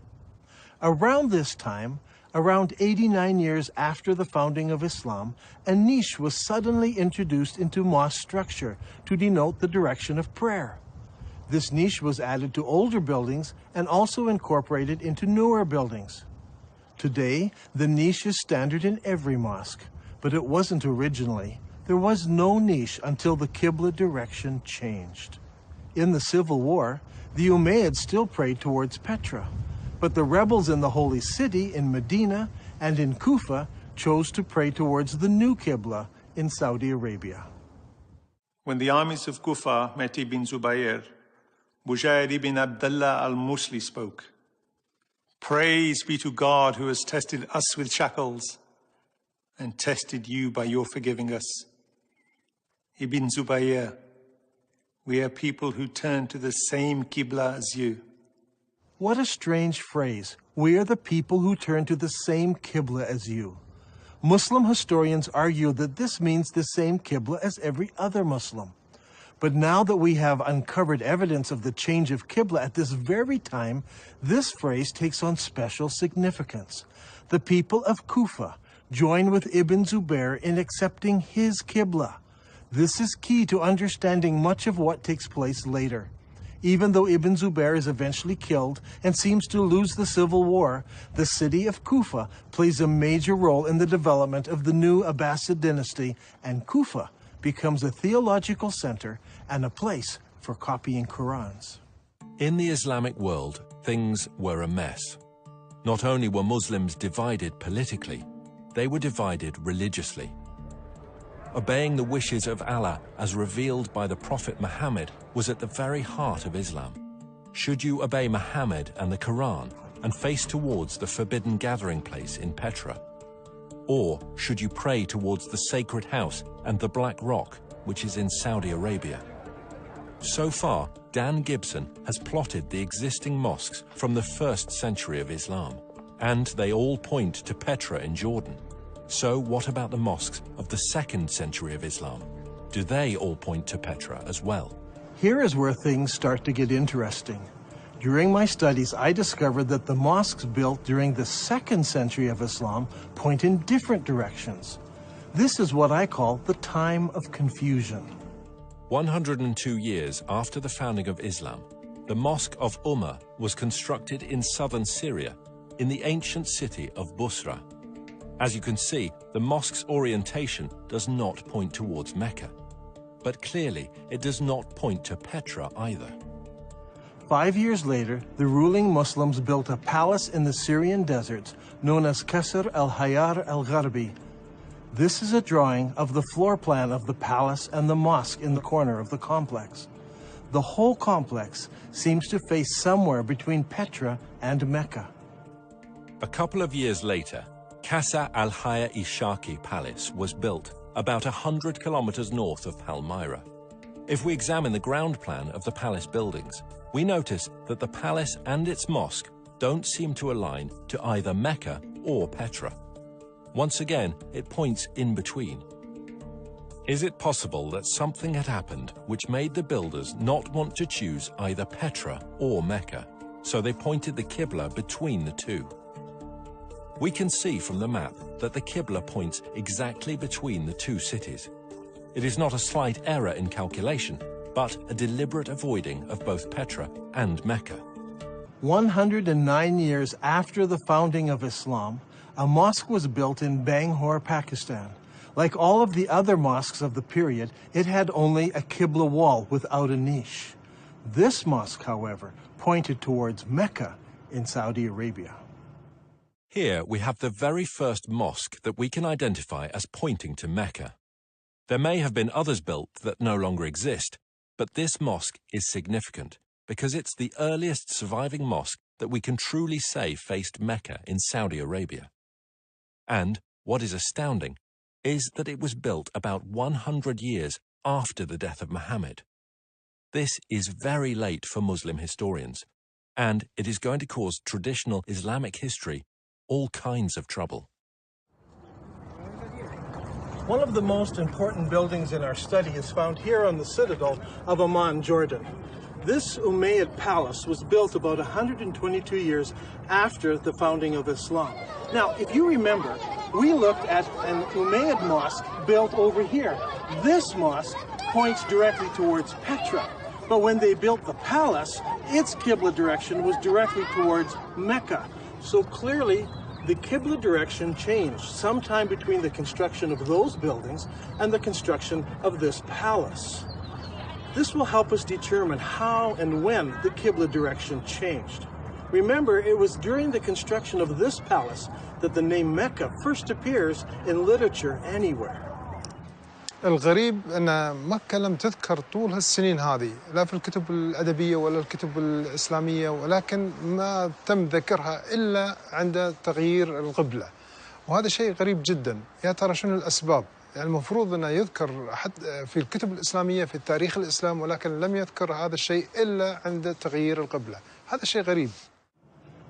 [SPEAKER 2] Around this time, around 89 years after the founding of Islam, a niche was suddenly introduced into mosque structure to denote the direction of prayer. This niche was added to older buildings and also incorporated into newer buildings. Today, the niche is standard in every mosque, but it wasn't originally. There was no niche until the Qibla direction changed. In the Civil War, the Umayyads still prayed towards Petra, but the rebels in the Holy City in Medina and in Kufa chose to pray towards the new Qibla in Saudi Arabia.
[SPEAKER 5] When the armies of Kufa met Ibn Zubayr, Bujair ibn Abdullah al-Musli spoke. "Praise be to God who has tested us with shackles and tested you by your forgiving us. Ibn Zubayr, we are people who turn to the same Qibla as you."
[SPEAKER 2] What a strange phrase. We are the people who turn to the same Qibla as you. Muslim historians argue that this means the same Qibla as every other Muslim. But now that we have uncovered evidence of the change of Qibla at this very time, this phrase takes on special significance. The people of Kufa join with Ibn Zubair in accepting his Qibla. This is key to understanding much of what takes place later. Even though Ibn Zubair is eventually killed and seems to lose the civil war, the city of Kufa plays a major role in the development of the new Abbasid dynasty, and Kufa becomes a theological center and a place for copying Qurans.
[SPEAKER 1] In the Islamic world, things were a mess. Not only were Muslims divided politically, they were divided religiously. Obeying the wishes of Allah as revealed by the Prophet Muhammad was at the very heart of Islam. Should you obey Muhammad and the Quran and face towards the forbidden gathering place in Petra? Or should you pray towards the sacred house and the Black Rock, which is in Saudi Arabia? So far, Dan Gibson has plotted the existing mosques from the 1st century of Islam, and they all point to Petra in Jordan. So what about the mosques of the 2nd century of Islam? Do they all point to Petra as well?
[SPEAKER 2] Here is where things start to get interesting. During my studies, I discovered that the mosques built during the 2nd century of Islam point in different directions. This is what I call the time of confusion.
[SPEAKER 1] 102 years after the founding of Islam, the Mosque of Ummah was constructed in southern Syria, in the ancient city of Busra. As you can see, the mosque's orientation does not point towards Mecca. But clearly, it does not point to Petra either.
[SPEAKER 2] 5 years later, the ruling Muslims built a palace in the Syrian deserts known as Qasr al-Hayar al-Gharbi. This is a drawing of the floor plan of the palace and the mosque in the corner of the complex. The whole complex seems to face somewhere between Petra and Mecca.
[SPEAKER 1] A couple of years later, Qasr al-Hayar Ishaqi Palace was built about 100 kilometers north of Palmyra. If we examine the ground plan of the palace buildings, we notice that the palace and its mosque don't seem to align to either Mecca or Petra. Once again, it points in between. Is it possible that something had happened which made the builders not want to choose either Petra or Mecca, so they pointed the Qibla between the two? We can see from the map that the Qibla points exactly between the two cities. It is not a slight error in calculation, but a deliberate avoiding of both Petra and Mecca.
[SPEAKER 2] 109 years after the founding of Islam, a mosque was built in Bangalore, Pakistan. Like all of the other mosques of the period, it had only a Qibla wall without a niche. This mosque, however, pointed towards Mecca in Saudi Arabia.
[SPEAKER 1] Here we have the very first mosque that we can identify as pointing to Mecca. There may have been others built that no longer exist, but this mosque is significant because it's the earliest surviving mosque that we can truly say faced Mecca in Saudi Arabia. And what is astounding is that it was built about 100 years after the death of Muhammad. This is very late for Muslim historians, and it is going to cause traditional Islamic history all kinds of trouble.
[SPEAKER 2] One of the most important buildings in our study is found here on the citadel of Amman, Jordan. This Umayyad palace was built about 122 years after the founding of Islam. Now, if you remember, we looked at an Umayyad mosque built over here. This mosque points directly towards Petra. But when they built the palace, its Qibla direction was directly towards Mecca. So clearly, the Qibla direction changed sometime between the construction of those buildings and the construction of this palace. This will help us determine how and when the Qibla direction changed. Remember, it was during the construction of this palace that the name Mecca first appears in literature anywhere.
[SPEAKER 4] الغريب أن مكة لم تذكر طول هالسنين هذه لا في الكتب الأدبية ولا الكتب الإسلامية، ولكن ما تم ذكرها إلا عند تغيير القبلة، وهذا شيء غريب جدا. يا ترى شنو الأسباب؟ يعني المفروض أنه يذكر حتى في الكتب الإسلامية في تاريخ الإسلام، ولكن لم يذكر هذا الشيء إلا عند تغيير القبلة. هذا شيء غريب.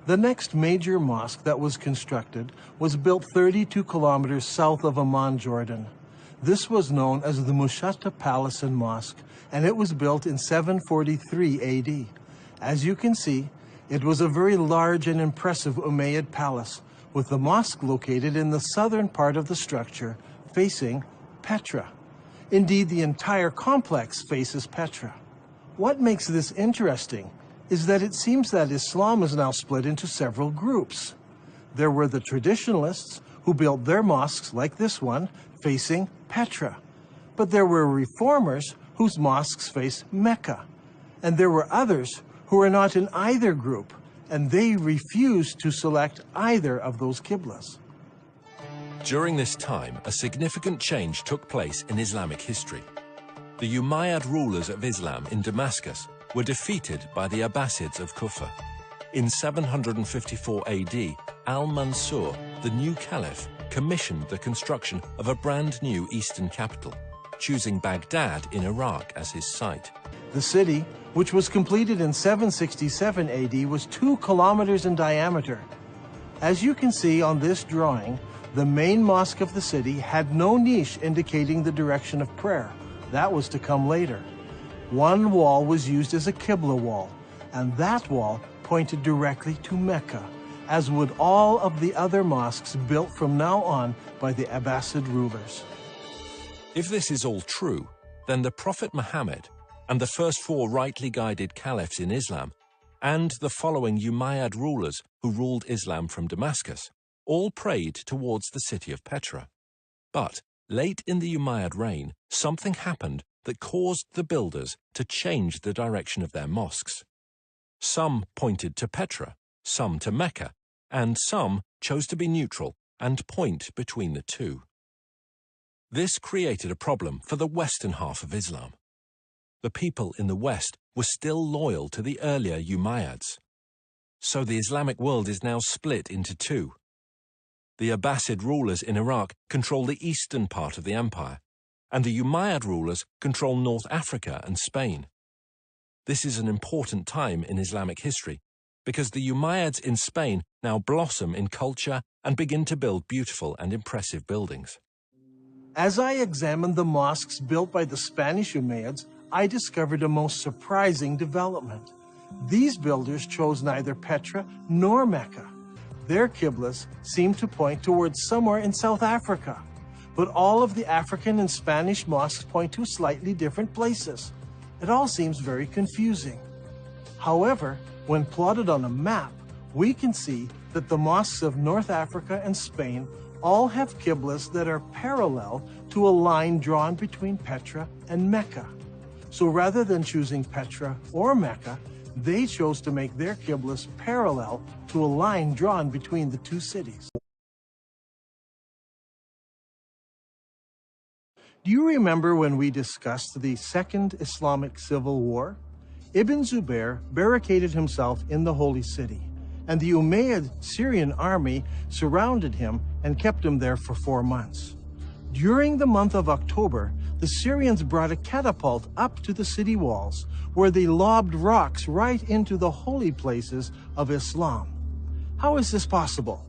[SPEAKER 2] The next major mosque that was constructed was built 32 kilometers south of Amman, Jordan. This was known as the Mushatta Palace and Mosque, and it was built in 743 AD. As you can see, it was a very large and impressive Umayyad palace, with the mosque located in the southern part of the structure, facing Petra. Indeed, the entire complex faces Petra. What makes this interesting is that it seems that Islam is now split into several groups. There were the traditionalists, who built their mosques like this one, facing Petra. But there were reformers whose mosques face Mecca. And there were others who were not in either group, and they refused to select either of those qiblas.
[SPEAKER 1] During this time, a significant change took place in Islamic history. The Umayyad rulers of Islam in Damascus were defeated by the Abbasids of Kufa. In 754 AD, Al-Mansur, the new caliph, commissioned the construction of a brand new eastern capital, choosing Baghdad in Iraq as his site.
[SPEAKER 2] The city, which was completed in 767 AD, was 2 kilometers in diameter. As you can see on this drawing, the main mosque of the city had no niche indicating the direction of prayer. That was to come later. One wall was used as a qibla wall, and that wall pointed directly to Mecca, as would all of the other mosques built from now on by the Abbasid rulers.
[SPEAKER 1] If this is all true, then the Prophet Muhammad and the first 4 rightly guided caliphs in Islam, and the following Umayyad rulers who ruled Islam from Damascus, all prayed towards the city of Petra. But late in the Umayyad reign, something happened that caused the builders to change the direction of their mosques. Some pointed to Petra, some to Mecca, and some chose to be neutral and point between the two. This created a problem for the western half of Islam. The people in the West were still loyal to the earlier Umayyads. So the Islamic world is now split into 2. The Abbasid rulers in Iraq control the eastern part of the empire, and the Umayyad rulers control North Africa and Spain. This is an important time in Islamic history, because the Umayyads in Spain now blossom in culture and begin to build beautiful and impressive buildings.
[SPEAKER 2] As I examined the mosques built by the Spanish Umayyads, I discovered a most surprising development. These builders chose neither Petra nor Mecca. Their qiblas seemed to point towards somewhere in South Africa, but all of the African and Spanish mosques point to slightly different places. It all seems very confusing. However, when plotted on a map, we can see that the mosques of North Africa and Spain all have qiblas that are parallel to a line drawn between Petra and Mecca. So rather than choosing Petra or Mecca, they chose to make their qiblas parallel to a line drawn between the 2 cities. Do you remember when we discussed the Second Islamic Civil War? Ibn Zubair barricaded himself in the Holy City, and the Umayyad Syrian army surrounded him and kept him there for 4 months. During the month of October, the Syrians brought a catapult up to the city walls, where they lobbed rocks right into the holy places of Islam. How is this possible?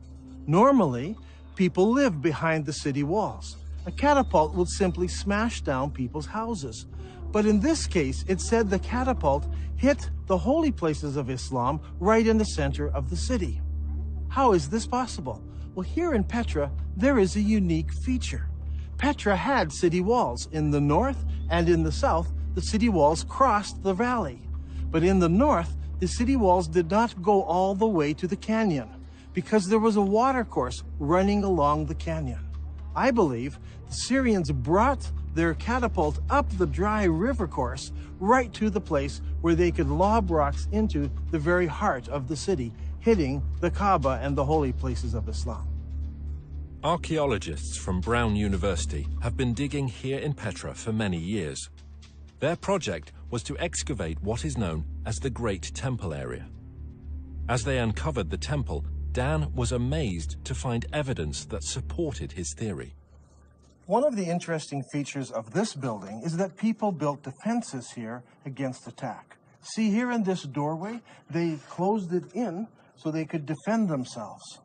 [SPEAKER 2] Normally, people live behind the city walls. A catapult would simply smash down people's houses. But in this case, it said the catapult hit the holy places of Islam right in the center of the city. How is this possible? Well, here in Petra, there is a unique feature. Petra had city walls. In the north and in the south, the city walls crossed the valley. But in the north, the city walls did not go all the way to the canyon, because there was a watercourse running along the canyon. I believe the Syrians brought their catapult up the dry river course right to the place where they could lob rocks into the very heart of the city, hitting the Kaaba and the holy places of Islam.
[SPEAKER 1] Archaeologists from Brown University have been digging here in Petra for many years. Their project was to excavate what is known as the Great Temple area. As they uncovered the temple, Dan was amazed to find evidence that supported his theory.
[SPEAKER 2] One of the interesting features of this building is that people built defenses here against attack. See here in this doorway, they closed it in so they could defend themselves.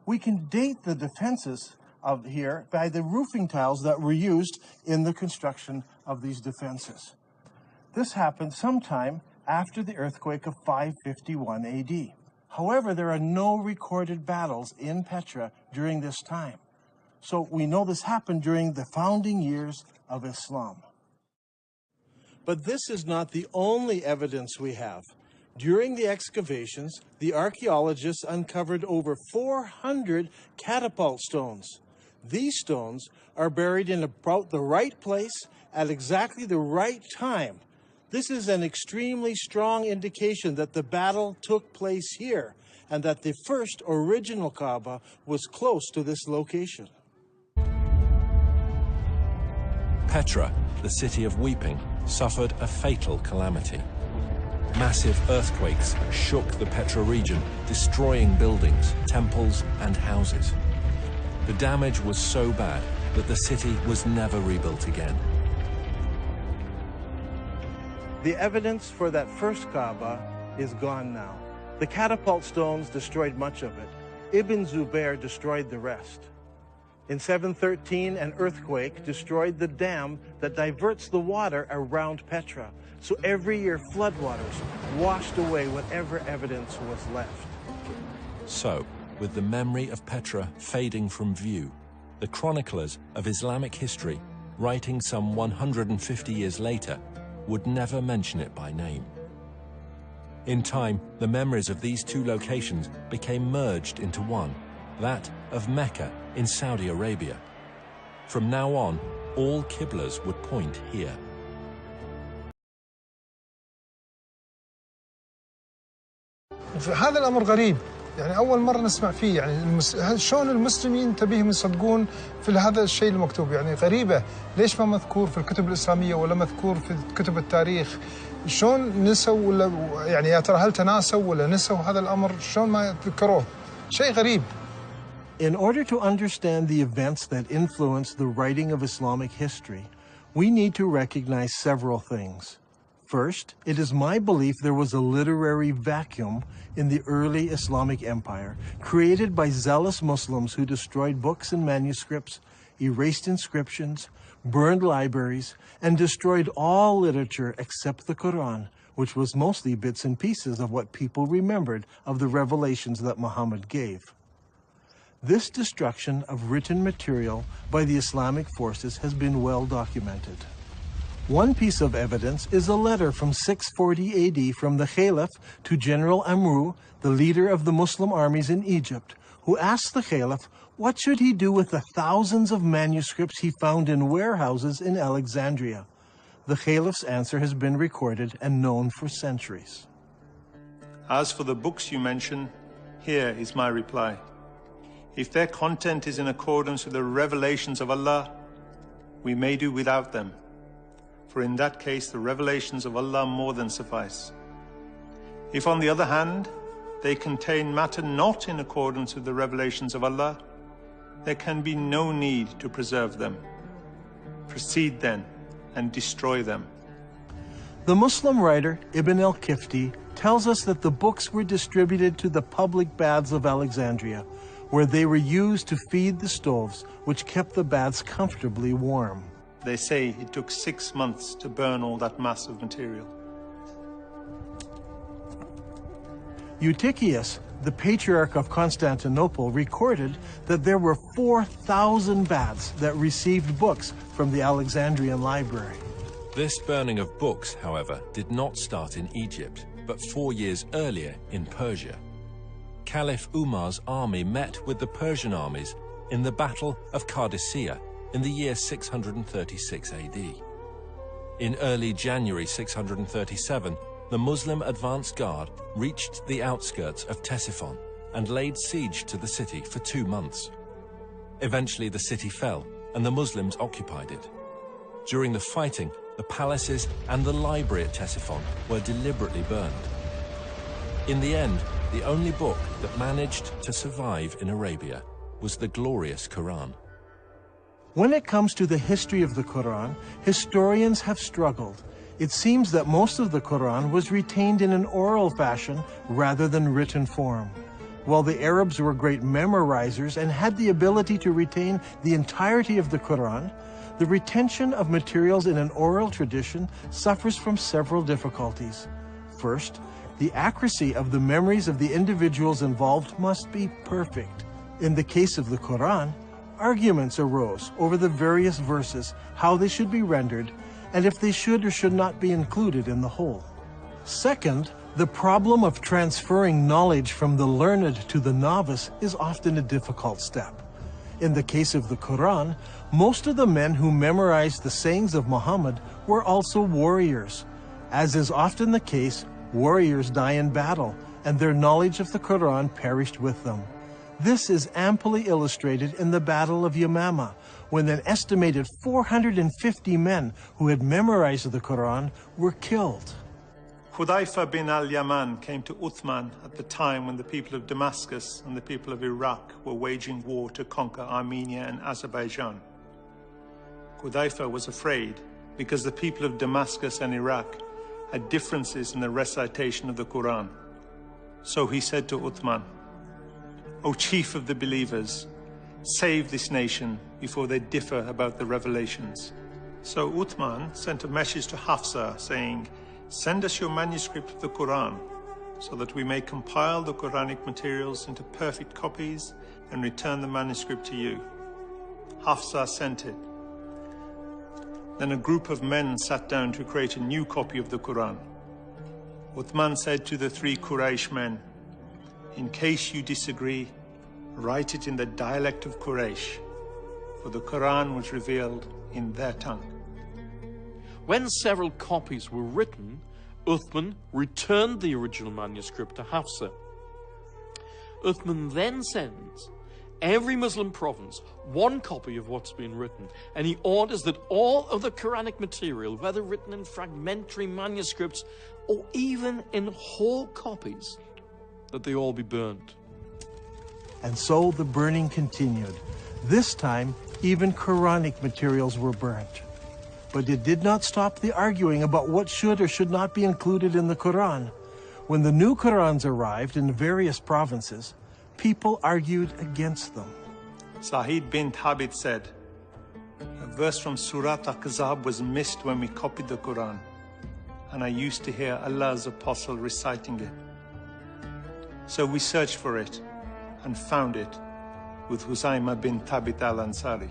[SPEAKER 2] We can date the defenses of here by the roofing tiles that were used in the construction of these defenses. This happened sometime after the earthquake of 551 AD. However, there are no recorded battles in Petra during this time. So we know this happened during the founding years of Islam. But this is not the only evidence we have. During the excavations, the archaeologists uncovered over 400 catapult stones. These stones are buried in about the right place at exactly the right time. This is an extremely strong indication that the battle took place here and that the first original Kaaba was close to this location.
[SPEAKER 1] Petra, the city of weeping, suffered a fatal calamity. Massive earthquakes shook the Petra region, destroying buildings, temples, and houses. The damage was so bad that the city was never rebuilt again.
[SPEAKER 2] The evidence for that first Kaaba is gone now. The catapult stones destroyed much of it. Ibn Zubair destroyed the rest. In 713, an earthquake destroyed the dam that diverts the water around Petra. So every year, floodwaters washed away whatever evidence was left.
[SPEAKER 1] So, with the memory of Petra fading from view, the chroniclers of Islamic history, writing some 150 years later, would never mention it by name. In time, the memories of these two locations became merged into one, that of Mecca in Saudi Arabia. From now on, all Qiblas would point here.
[SPEAKER 4] هذا الأمر غريب، يعني أول مرة نسمع فيه، يعني شلون المسلمين تبيهم يصدقون في هذا الشيء المكتوب؟ يعني غريبة، ليش ما مذكور في الكتب الإسلامية ولا مذكور في كتب التاريخ؟ شلون نسوا ولا يعني يا ترى هل تناسوا ولا نسوا هذا الأمر؟ شلون ما ذكروه؟ شيء غريب.
[SPEAKER 2] In order to understand the events that influenced the writing of Islamic history, we need to recognize several things. First, it is my belief there was a literary vacuum in the early Islamic empire, created by zealous Muslims who destroyed books and manuscripts, erased inscriptions, burned libraries, and destroyed all literature except the Quran, which was mostly bits and pieces of what people remembered of the revelations that Muhammad gave. This destruction of written material by the Islamic forces has been well documented. One piece of evidence is a letter from 640 AD from the Caliph to General Amru, the leader of the Muslim armies in Egypt, who asked the Caliph what should he do with the thousands of manuscripts he found in warehouses in Alexandria. The Caliph's answer has been recorded and known for centuries.
[SPEAKER 5] As for the books you mention, here is my reply. If their content is in accordance with the revelations of Allah, we may do without them. For in that case, the revelations of Allah more than suffice. If, on the other hand, they contain matter not in accordance with the revelations of Allah, there can be no need to preserve them. Proceed then and destroy them.
[SPEAKER 2] The Muslim writer Ibn al-Kifti tells us that the books were distributed to the public baths of Alexandria, where they were used to feed the stoves, which kept the baths comfortably warm.
[SPEAKER 5] They say it took 6 months to burn all that mass of material.
[SPEAKER 2] Eutychius, the Patriarch of Constantinople, recorded that there were 4,000 baths that received books from the Alexandrian library.
[SPEAKER 1] This burning of books, however, did not start in Egypt, but 4 years earlier in Persia. Caliph Umar's army met with the Persian armies in the Battle of Qadisiyah in the year 636 AD. In early January 637, the Muslim advance guard reached the outskirts of Ctesiphon and laid siege to the city for 2 months. Eventually the city fell and the Muslims occupied it. During the fighting, the palaces and the library at Ctesiphon were deliberately burned. In the end, the only book that managed to survive in Arabia was the glorious Quran.
[SPEAKER 2] When it comes to the history of the Quran, historians have struggled. It seems that most of the Quran was retained in an oral fashion rather than written form. While the Arabs were great memorizers and had the ability to retain the entirety of the Quran, the retention of materials in an oral tradition suffers from several difficulties. First, the accuracy of the memories of the individuals involved must be perfect. In the case of the Quran, arguments arose over the various verses, how they should be rendered, and if they should or should not be included in the whole. Second, the problem of transferring knowledge from the learned to the novice is often a difficult step. In the case of the Quran, most of the men who memorized the sayings of Muhammad were also warriors. As is often the case, warriors die in battle, and their knowledge of the Quran perished with them. This is amply illustrated in the Battle of Yamama, when an estimated 450 men who had memorized the Quran were killed.
[SPEAKER 5] Hudayfa bin al-Yaman came to Uthman at the time when the people of Damascus and the people of Iraq were waging war to conquer Armenia and Azerbaijan. Hudayfa was afraid because the people of Damascus and Iraq had differences in the recitation of the Quran. So he said to Uthman, "O chief of the believers, save this nation before they differ about the revelations." So Uthman sent a message to Hafsa saying, "Send us your manuscript of the Quran so that we may compile the Quranic materials into perfect copies and return the manuscript to you." Hafsa sent it. Then a group of men sat down to create a new copy of the Quran. Uthman said to the 3 Quraysh men, "In case you disagree, write it in the dialect of Quraysh, for the Quran was revealed in their tongue."
[SPEAKER 3] When several copies were written, Uthman returned the original manuscript to Hafsa. Uthman then sends every Muslim province one copy of what's been written, and he orders that all of the Quranic material, whether written in fragmentary manuscripts or even in whole copies, that they all be burned.
[SPEAKER 2] And so the burning continued. This time, even Quranic materials were burnt. But it did not stop the arguing about what should or should not be included in the Quran. When the new Qurans arrived in various provinces, people argued against them.
[SPEAKER 5] Sa'id bin Thabit said, "A verse from Surah Al-Ahzab was missed when we copied the Quran, and I used to hear Allah's apostle reciting it. So we searched for it and found it with Huzayma bin Thabit al-Ansari."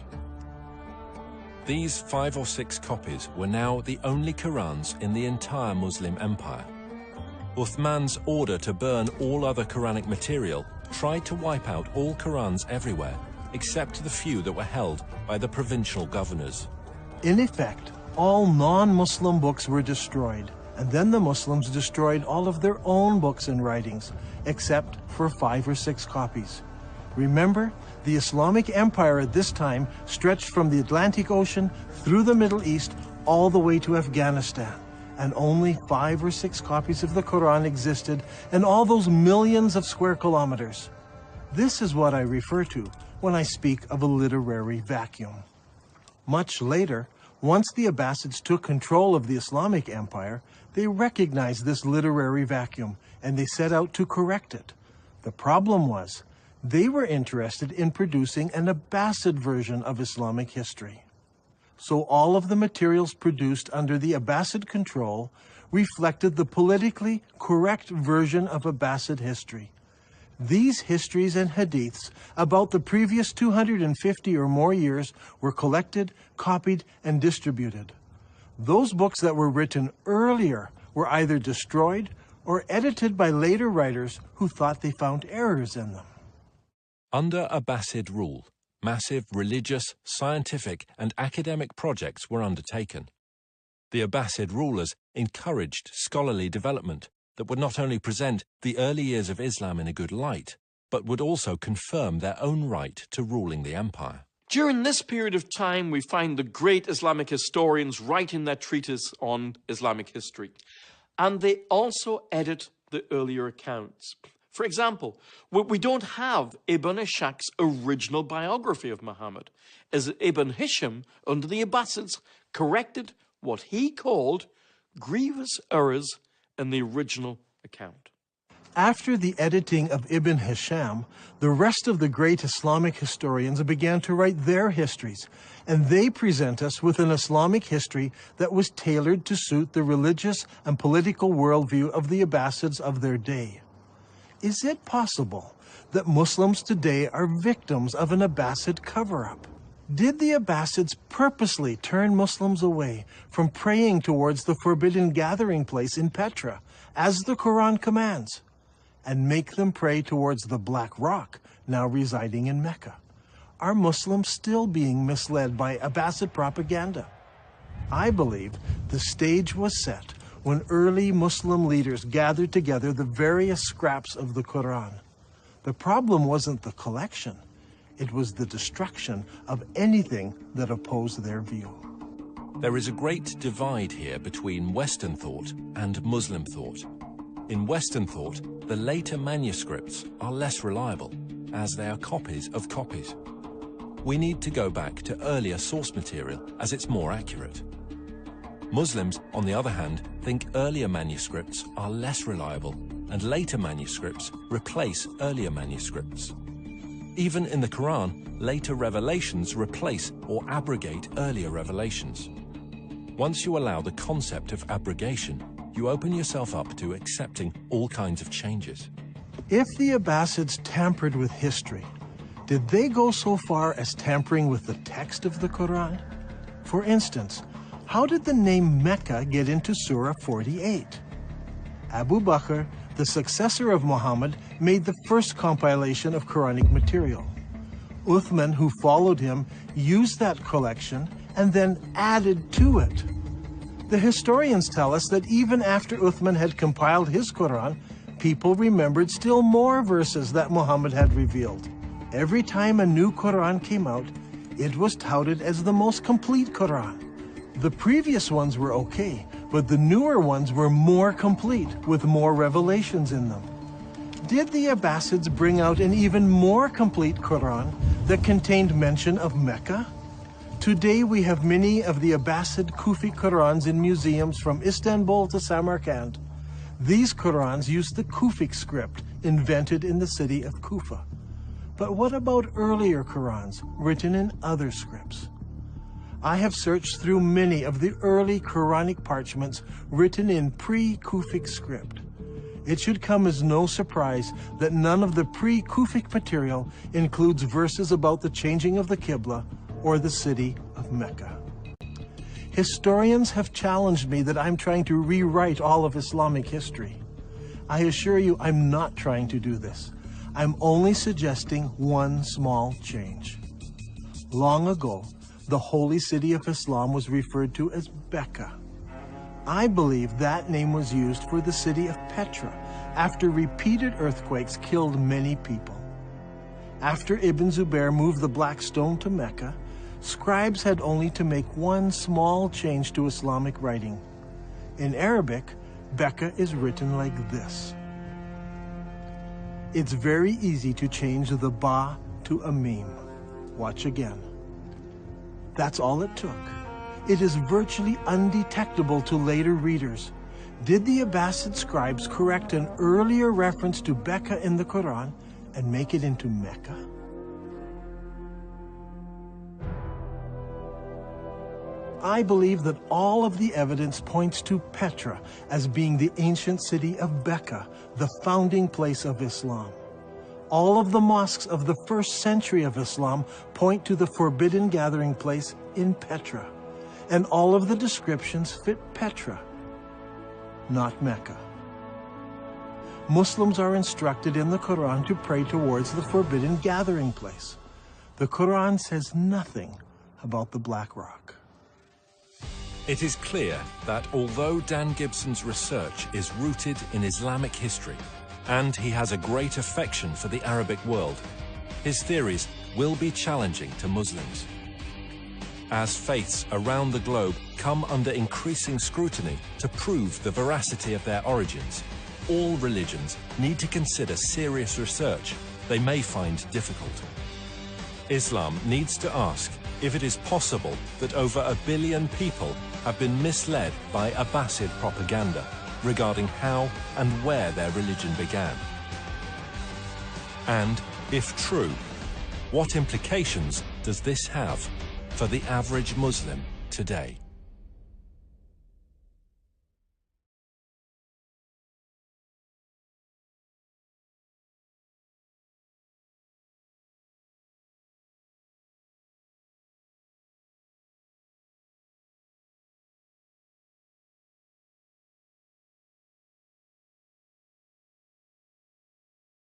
[SPEAKER 1] These 5 or 6 copies were now the only Qurans in the entire Muslim empire. Uthman's order to burn all other Quranic material tried to wipe out all Qurans everywhere, except the few that were held by the provincial governors.
[SPEAKER 2] In effect, all non-Muslim books were destroyed, and then the Muslims destroyed all of their own books and writings, except for 5 or 6 copies. Remember, the Islamic Empire at this time stretched from the Atlantic Ocean through the Middle East all the way to Afghanistan, and only 5 or 6 copies of the Quran existed in all those millions of square kilometers. This is what I refer to when I speak of a literary vacuum. Much later, once the Abbasids took control of the Islamic Empire, they recognized this literary vacuum and they set out to correct it. The problem was, they were interested in producing an Abbasid version of Islamic history. So all of the materials produced under the Abbasid control reflected the politically correct version of Abbasid history. These histories and hadiths about the previous 250 or more years were collected, copied, and distributed. Those books that were written earlier were either destroyed or edited by later writers who thought they found errors in them.
[SPEAKER 1] Under Abbasid rule, massive religious, scientific, and academic projects were undertaken. The Abbasid rulers encouraged scholarly development that would not only present the early years of Islam in a good light, but would also confirm their own right to ruling the empire.
[SPEAKER 3] During this period of time, we find the great Islamic historians writing their treatise on Islamic history, and they also edit the earlier accounts. For example, we don't have Ibn Ishaq's original biography of Muhammad, as Ibn Hisham, under the Abbasids, corrected what he called grievous errors in the original account.
[SPEAKER 2] After the editing of Ibn Hisham, the rest of the great Islamic historians began to write their histories, and they present us with an Islamic history that was tailored to suit the religious and political worldview of the Abbasids of their day. Is it possible that Muslims today are victims of an Abbasid cover-up? Did the Abbasids purposely turn Muslims away from praying towards the forbidden gathering place in Petra, as the Quran commands, and make them pray towards the Black Rock, now residing in Mecca? Are Muslims still being misled by Abbasid propaganda? I believe the stage was set when early Muslim leaders gathered together the various scraps of the Quran. The problem wasn't the collection. It was the destruction of anything that opposed their view.
[SPEAKER 1] There is a great divide here between Western thought and Muslim thought. In Western thought, the later manuscripts are less reliable, as they are copies of copies. We need to go back to earlier source material, as it's more accurate. Muslims, on the other hand, think earlier manuscripts are less reliable, and later manuscripts replace earlier manuscripts. Even in the Quran, later revelations replace or abrogate earlier revelations. Once you allow the concept of abrogation, you open yourself up to accepting all kinds of changes.
[SPEAKER 2] If the Abbasids tampered with history, did they go so far as tampering with the text of the Quran? For instance, how did the name Mecca get into Surah 48? Abu Bakr, the successor of Muhammad, made the first compilation of Quranic material. Uthman, who followed him, used that collection and then added to it. The historians tell us that even after Uthman had compiled his Quran, people remembered still more verses that Muhammad had revealed. Every time a new Quran came out, it was touted as the most complete Quran. The previous ones were okay, but the newer ones were more complete, with more revelations in them. Did the Abbasids bring out an even more complete Quran that contained mention of Mecca? Today we have many of the Abbasid Kufi Qurans in museums from Istanbul to Samarkand. These Qurans use the Kufic script invented in the city of Kufa. But what about earlier Qurans written in other scripts? I have searched through many of the early Quranic parchments written in pre-Kufic script. It should come as no surprise that none of the pre-Kufic material includes verses about the changing of the Qibla or the city of Mecca. Historians have challenged me that I'm trying to rewrite all of Islamic history. I assure you I'm not trying to do this. I'm only suggesting one small change. Long ago, the holy city of Islam was referred to as Mecca. I believe that name was used for the city of Petra after repeated earthquakes killed many people. After Ibn Zubair moved the black stone to Mecca, scribes had only to make one small change to Islamic writing. In Arabic, Mecca is written like this. It's very easy to change the ba to a mim. Watch again. That's all it took. It is virtually undetectable to later readers. Did the Abbasid scribes correct an earlier reference to Mecca in the Quran and make it into Mecca? I believe that all of the evidence points to Petra as being the ancient city of Mecca, the founding place of Islam. All of the mosques of the first century of Islam point to the forbidden gathering place in Petra, and all of the descriptions fit Petra, not Mecca. Muslims are instructed in the Quran to pray towards the forbidden gathering place. The Quran says nothing about the Black Rock.
[SPEAKER 1] It is clear that although Dan Gibson's research is rooted in Islamic history, and he has a great affection for the Arabic world, his theories will be challenging to Muslims. As faiths around the globe come under increasing scrutiny to prove the veracity of their origins, all religions need to consider serious research they may find difficult. Islam needs to ask if it is possible that over 1 billion people have been misled by Abbasid propaganda, regarding how and where their religion began. And, if true, what implications does this have for the average Muslim today?